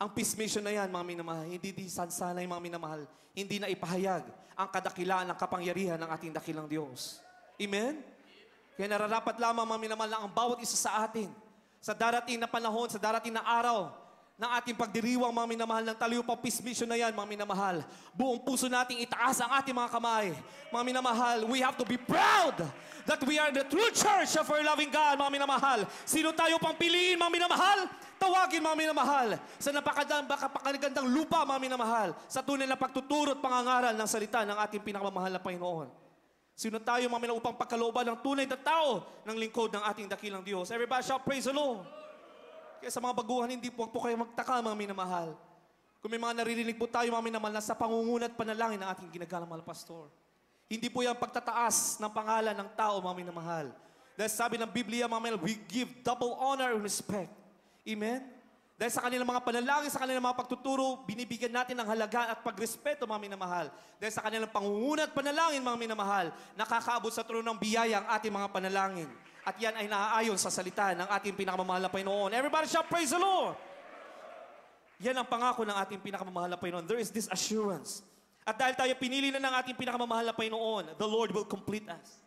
ang peace mission na yan, mga minamahal, hindi di sansanay, mga minamahal, hindi na ipahayag ang kadakilaan ng kapangyarihan ng ating dakilang Diyos. Amen? Kaya nararapat lamang, mga minamahal, na ang bawat isa sa atin, sa darating na panahon, sa darating na araw, ng ating pagdiriwang, mga minamahal, ng Talipaw Peace Mission na yan, mga minamahal, buong puso nating itaas ang ating mga kamay. Mga minamahal, we have to be proud that we are the true church of our loving God, mga minamahal. Sino tayo pang piliin, mga minamahal? Tawagin, mga minamahal, sa napakagandang lupa, mga minamahal, sa tunay na pagtuturo at pangangaral ng salita ng ating pinakamamahal na Panginoon. Sino tayo, mga minamahal, upang pagkalooban ng tunay na tao ng lingkod ng ating dakilang Diyos. Everybody shout, praise the Lord! Kaya sa mga baguhan, hindi po kayo magtaka, mga minamahal. Kung may mga naririnig po tayo, mga minamahal, na sa pangungunan at panalangin ng ating ginagalang mahal pastor. Hindi po yan pagtataas ng pangalan ng tao, mga minamahal. Dahil sabi ng Biblia, mga minamahal, we give double honor and respect. Amen? Dahil sa kanilang mga panalangin, sa kanilang mga pagtuturo, binibigyan natin ng halaga at pagrespeto, mga minamahal. Dahil sa kanilang pangunguna at panalangin, mga minamahal, nakakaabot sa trono ng biyaya ang ating mga panalangin. At yan ay naaayon sa salita ng ating pinakamamahal na Panginoon. Everybody shout, praise the Lord! Yan ang pangako ng ating pinakamamahal na Panginoon. There is this assurance. At dahil tayo pinili na ng ating pinakamamahal na Panginoon, the Lord will complete us.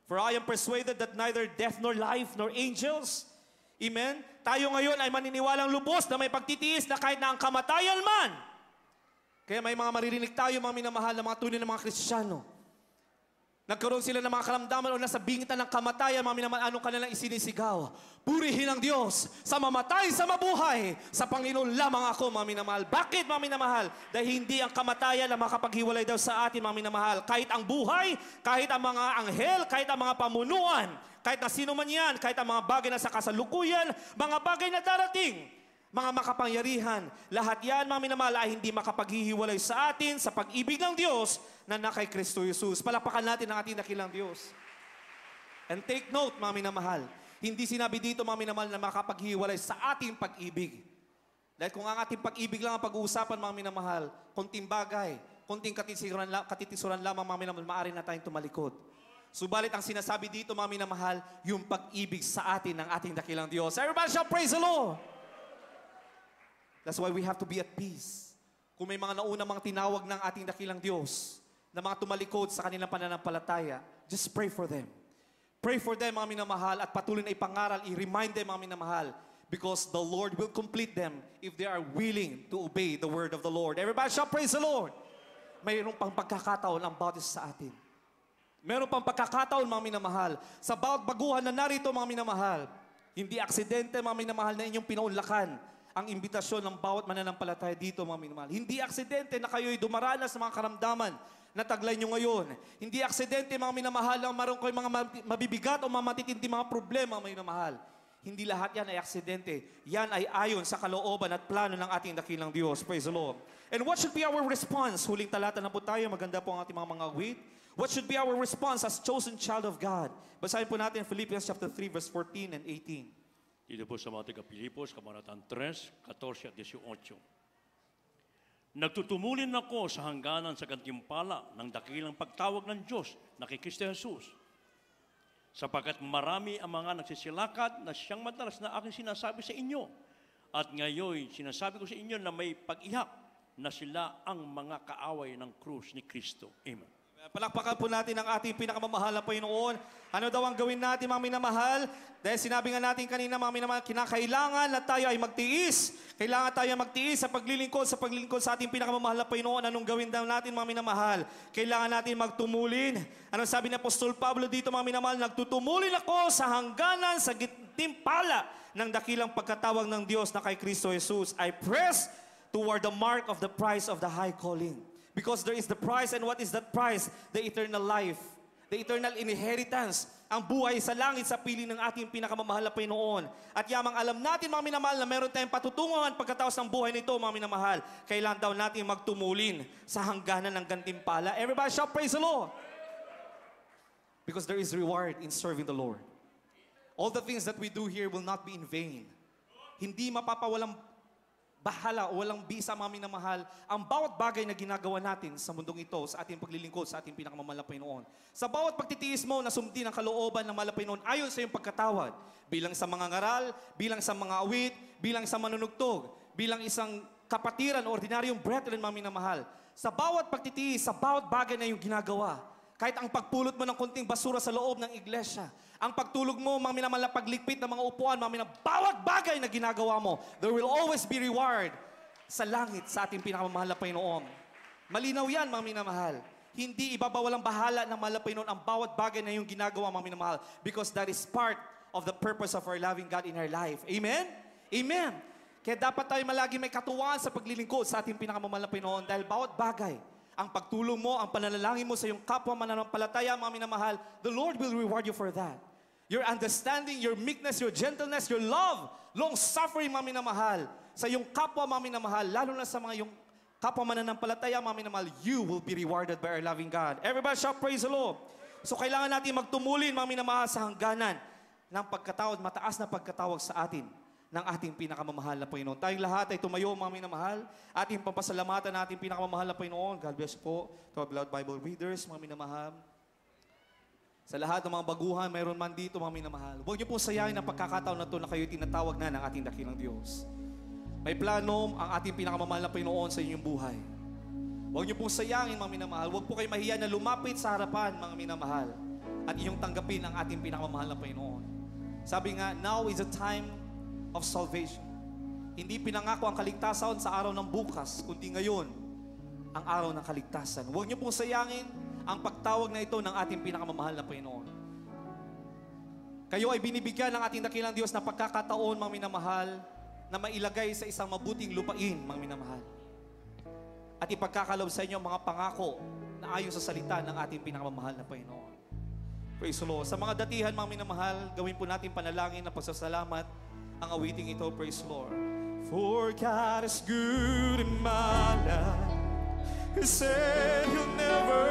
For I am persuaded that neither death nor life nor angels, amen, tayo ngayon ay maniniwalang lubos na may pagtitiis na kahit na ang kamatayan man. Kaya may mga maririnig tayo, mga minamahal na mga tunay na mga Kristiyano. Nagkaroon sila ng mga karamdaman o nasa bingitan ng kamatayan, mga minamahal, anong kanilang isinisigaw? Purihin ang Diyos sa mamatay, sa mabuhay. Sa Panginoon lamang ako, mga minamahal. Bakit, mga minamahal? Dahil hindi ang kamatayan na makapaghiwalay daw sa atin, mga minamahal. Kahit ang buhay, kahit ang mga anghel, kahit ang mga pamunuan, kahit na sino man yan, kahit ang mga bagay na sa kasalukuyan, mga bagay na darating, mga makapangyarihan, lahat yan, mga minamahal, ay hindi makapaghihiwalay sa atin sa pag-ibig ng Diyos na kay Kristo Jesus. Palapakan natin ang ating dakilang Diyos. And take note, mga minamahal, hindi sinabi dito, mga minamahal, na makapaghiwalay sa ating pag-ibig. Dahil kung ang ating pag-ibig lang ang pag-uusapan, mga minamahal, konting bagay, konting katitisuran lamang, mga minamahal, maaari na tayong tumalikod. Subalit ang sinasabi dito, mga minamahal, yung pag-ibig sa atin ng ating dakilang Diyos. Everybody shall praise the Lord! That's why we have to be at peace. Kung may mga nauna mga tinawag ng ating dakilang Diyos na mga tumalikod sa kanilang pananampalataya, just pray for them. Pray for them, mga minamahal, at patuloy na ipangaral, i-remind them, mga minamahal, because the Lord will complete them if they are willing to obey the word of the Lord. Everybody shall praise the Lord. Mayroon pang pagkakataon ang bawat isa sa atin. Mayroon pang pagkakataon, mga minamahal, sa bawat baguhan na narito, mga minamahal, hindi aksidente, mga minamahal, na inyong pinaunlakan ang imbitasyon ng bawat mananampalataya dito, mga minamahal. Hindi aksidente na kayo'y dumaranas sa mga karamdaman na taglay nyo ngayon. Hindi aksidente, mga minamahal, na maroon kayo mga mabibigat o mga matitindi mga problema, mga minamahal. Hindi lahat yan ay aksidente. Yan ay ayon sa kalooban at plano ng ating dakilang Diyos. Praise the Lord. And what should be our response? Huling talata na po tayo. Maganda po ang ating mga awit. What should be our response as chosen child of God? Basahin po natin Philippians chapter 3, verse 14 and 18. Dito po sa mga taga-Pilipos, Kabanatang 3, 14 at 18. Nagtutumulin ako sa hangganan sa gantimpala ng dakilang pagtawag ng Diyos na kay Kristo Jesus. Sapagkat marami ang mga nagsisilakat na siyang madalas na aking sinasabi sa inyo. At ngayon, sinasabi ko sa inyo na may pag-ihak na sila ang mga kaaway ng krus ni Kristo. Amen. Palakpakan po natin ang ating pinakamamahal na Panginoon. Ano daw ang gawin natin, mga minamahal? Dahil sinabi nga natin kanina, mga minamahal, kinakailangan na tayo ay magtiis. Kailangan tayo magtiis sa paglilingkod sa ating pinakamamahal na Panginoon. Anong gawin daw natin, mga minamahal? Kailangan natin magtumulin. Anong sabi ni Apostol Pablo dito, mga minamahal? Nagtutumulin ako sa hangganan, sa gitimpala ng dakilang pagkatawag ng Diyos na kay Kristo Jesus. I press toward the mark of the prize of the high calling. Because there is the prize, and what is that prize? The eternal life, the eternal inheritance, ang buhay sa langit sa piling ng ating pinakamamahal na Panginoon. At yamang alam natin, mga minamahal, na meron tayong patutunguhan pagkatapos ng buhay nito, mga minamahal, kailangan daw natin magtumulin sa hangganan ng gantimpala. Everybody shout, praise the Lord! Because there is reward in serving the Lord. All the things that we do here will not be in vain. Hindi mapapawalang bahala o walang bisa, mga minamahal, ang bawat bagay na ginagawa natin sa mundong ito, sa ating paglilingkod, sa ating pinakamamahal na Panginoon. Sa bawat pagtitiis mo na sumdi ng kalooban ng mahal na Panginoon, ayon sa iyong pagkatawad, bilang sa mga ngaral, bilang sa mga awit, bilang sa manunugtog, bilang isang kapatiran o ordinaryong brethren, mga minamahal, sa bawat pagtitiis, sa bawat bagay na iyong ginagawa, kahit ang pagpulot mo ng konting basura sa loob ng iglesia, ang pagtulog mo, mga minamahal, na pagligpit ng mga upuan, mga minamahal, bawat bagay na ginagawa mo, there will always be reward sa langit sa ating pinakamamahal na Panginoon. Malinaw yan, mga minamahal. Hindi ibabawalang bahala ng mahal na Panginoon ang bawat bagay na yung ginagawa, mga minamahal, because that is part of the purpose of our loving God in our life. Amen? Amen. Kaya dapat tayo malagi may katuwaan sa paglilingkod sa ating pinakamamahal na Panginoon dahil bawat bagay, ang pagtulong mo, ang pananalangin mo sa iyong kapwa mananampalataya, mga minamahal, the Lord will reward you for that. Your understanding, your meekness, your gentleness, your love, long-suffering, mga minamahal, sa iyong kapwa, mga minamahal, lalo na sa mga iyong kapwa mananampalataya, mga minamahal, you will be rewarded by our loving God. Everybody shout, praise the Lord. So kailangan natin magtumulin, mga minamahal, sa hangganan ng pagkatawag, mataas na pagkatawag sa atin ng ating pinakamamahal na Panginoon. Tayong lahat ay tumayo, mga minamahal, ating pampasalamatan ng ating pinakamamahal na Panginoon. God bless po to our beloved Bible readers, mga minamahal. Sa lahat ng mga baguhan, mayroon man dito, mga minamahal. Huwag niyo pong sayangin ang pagkakataon na ito na kayo tinatawag na ng ating dakilang Diyos. May plano ang ating pinakamamahal na Panginoon sa inyong buhay. Huwag niyo pong sayangin, mga minamahal. Huwag po kayo mahiya na lumapit sa harapan, mga minamahal, at inyong tanggapin ang ating pinakamamahal na Panginoon. Sabi nga, now is the time of salvation. Hindi pinangako ang kaligtasan sa araw ng bukas, kundi ngayon, ang araw ng kaligtasan. Huwag niyo pong sayangin ang pagtawag na ito ng ating pinakamamahal na Panginoon. Kayo ay binibigyan ng ating dakilang Diyos na pagkakataon, mga minamahal, na mailagay sa isang mabuting lupain, mga minamahal. At ipagkakalob sa inyo mga pangako na ayon sa salita ng ating pinakamamahal na Panginoon. Praise the Lord. Sa mga datihan, mga minamahal, gawin po natin panalangin na pagsasalamat ang awiting ito. Praise the Lord. For God is good in my life. He said He'll never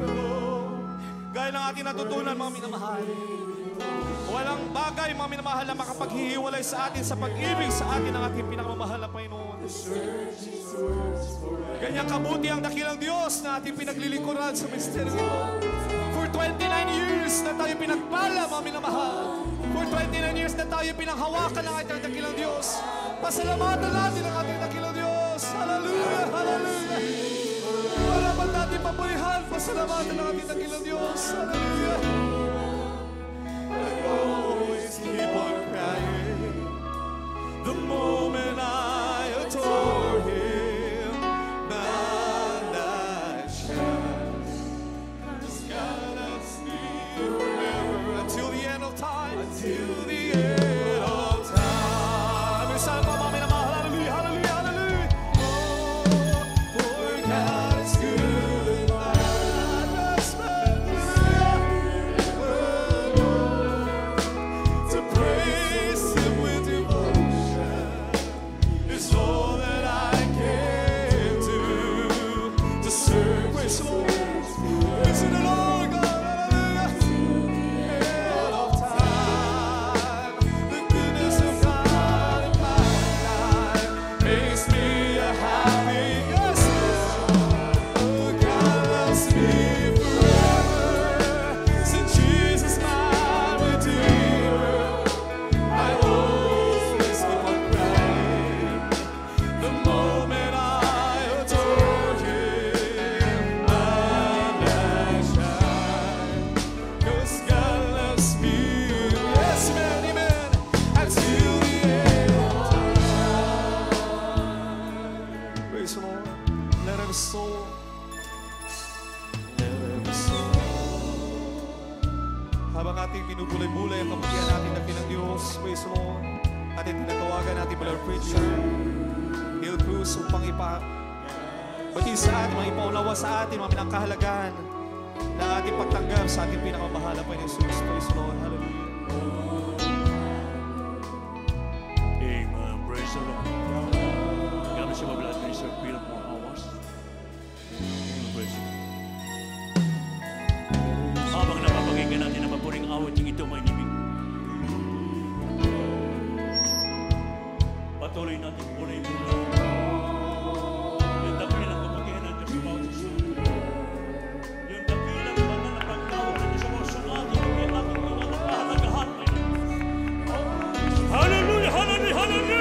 go. Gaya ng ating natutunan, mga minamahal, walang bagay, mga minamahal, na makapaghihiwalay sa atin sa pag-ibig sa atin ng ating pinakamamahal na Panginoon. Ganyang kabuti ang dakilang Diyos na ating pinaglilingkuran sa misteryo ito. For 29 years na tayo pinagpala, mga minamahal. For 29 years na tayo pinanghawakan ng ating dakilang Diyos. Pasalamatan natin ang ating dakilang Diyos. Hallelujah, hallelujah. Para ba natin papurihan, pasalamatan ng ating dakilang Diyos. Hallelujah. I always keep on crying the moment I adore Him. My light shines, God loves me forever until the end of time. Until the end of time. May saan pa, mga minamahal? Hallelujah, hallelujah, hallelujah. Oh, for God is good. To praise Him with devotion is all that I can do. To serve, praise the Lord. Praise the Lord God, hallelujah. End of time, the goodness of God in my life makes me a happy, yes, oh, God loves me forever. Since Jesus my Redeemer, I always keep on crying the moment I adore Him. My light shines, 'cause God loves me. Yes, amen, amen. Until the end of time. Praise the Lord. Let every soul, habang ating binubulay-bulay ang kabutihan natin na kinang Diyos, praise the Lord, ating tinatawagan natin Brother Preacher Neil Cruz upang batid sa atin, mga ipaunawa sa atin, mga pinangkahalagahan na ating pagtanggap sa ating pinakamahal na Panginoon Jesus. Praise the Lord. Hallelujah. Amen. Praise the Lord. God bless you, my beloved minister, Bill more hours. Amen. Praise the Lord. Habang napapakinggan natin ang mapuring awit yung ito, mga inibig, patuloy natin punay mula yung dakilang kabutihan ng Diyos bawat isa. Yung dakilang banal na pagtawag ng Diyos bawat sa atin, yung ating mga nagkahalagahan. Hallelujah, hallelujah, hallelujah!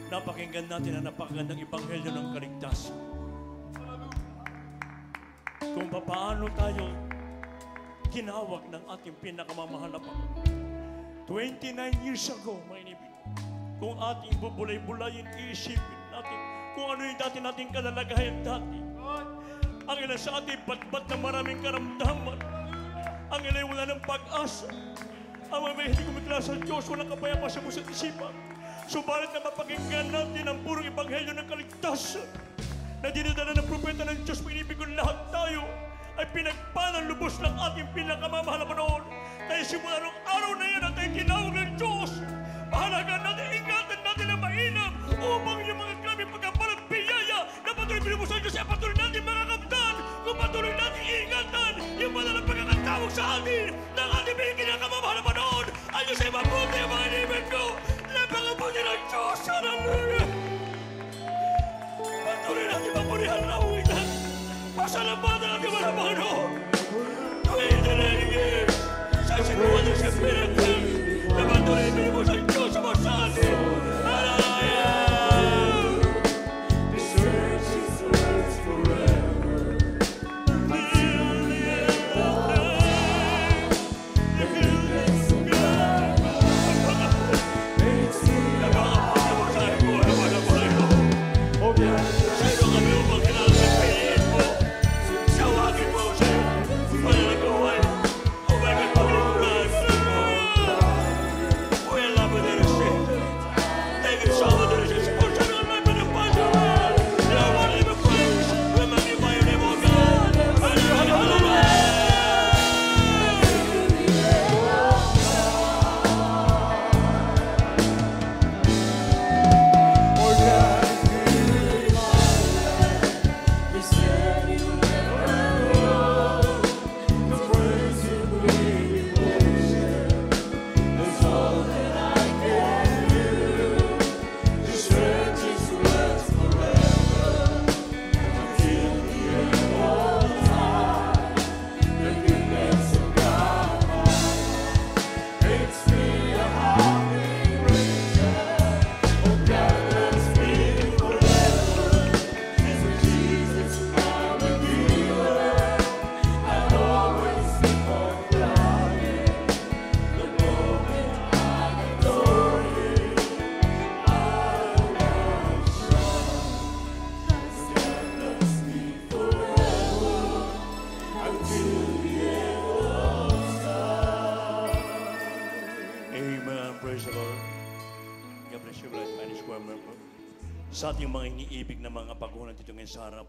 napakinggan natin ang napakagandang ebanghelyo ng kaligtasan. Kung paano tayo tinawag ng ating pinakamamahal na Panginoon. 29 years ago, mga inibig, kung ating bubulay-bulayin, iisipin natin kung ano yung dati nating kalalagayan dati. Ang ilan sa ating batbat na maraming karamdaman. Ang ilan wala ng pag-asa. Ang mga may hindi kumikila sa Diyos, walang kapayapaan sa puso't isipan. Subalit na mapakinggan natin ang purong ebanghelyo ng kaligtasan na dinadala ng propeta ng Diyos, pinipig kong lahat tayo ay pinagpalang lubos ng ating pinakamamahal na Panginoon. Kaya simula ng araw na yan at ay tinawag ng Diyos, mahalagaan natin, ingatan natin ang mainam upang yung mga grabe pagkapalang biyaya na patuloy pinubos ng Diyos ay patuloy natin makakamtan kung patuloy natin ingatan yung banal na pagkakatawag sa atin ng ating pinakamamahal na Panginoon. Ay Diyos ay mabuti ang mga inibig ko. Napakabuti ng Diyos. Hallelujah! Patuloy natin mapurihan na awitan. Pasalamatan natin mga Panginoon. Tuwing dinahingin sa siguan ng sa pinagkal na patuloy pinubos ng Diyos sa mga atin. Hallelujah! Sa ating mga iniibig na mga pagunan dito ngayon sa harapan,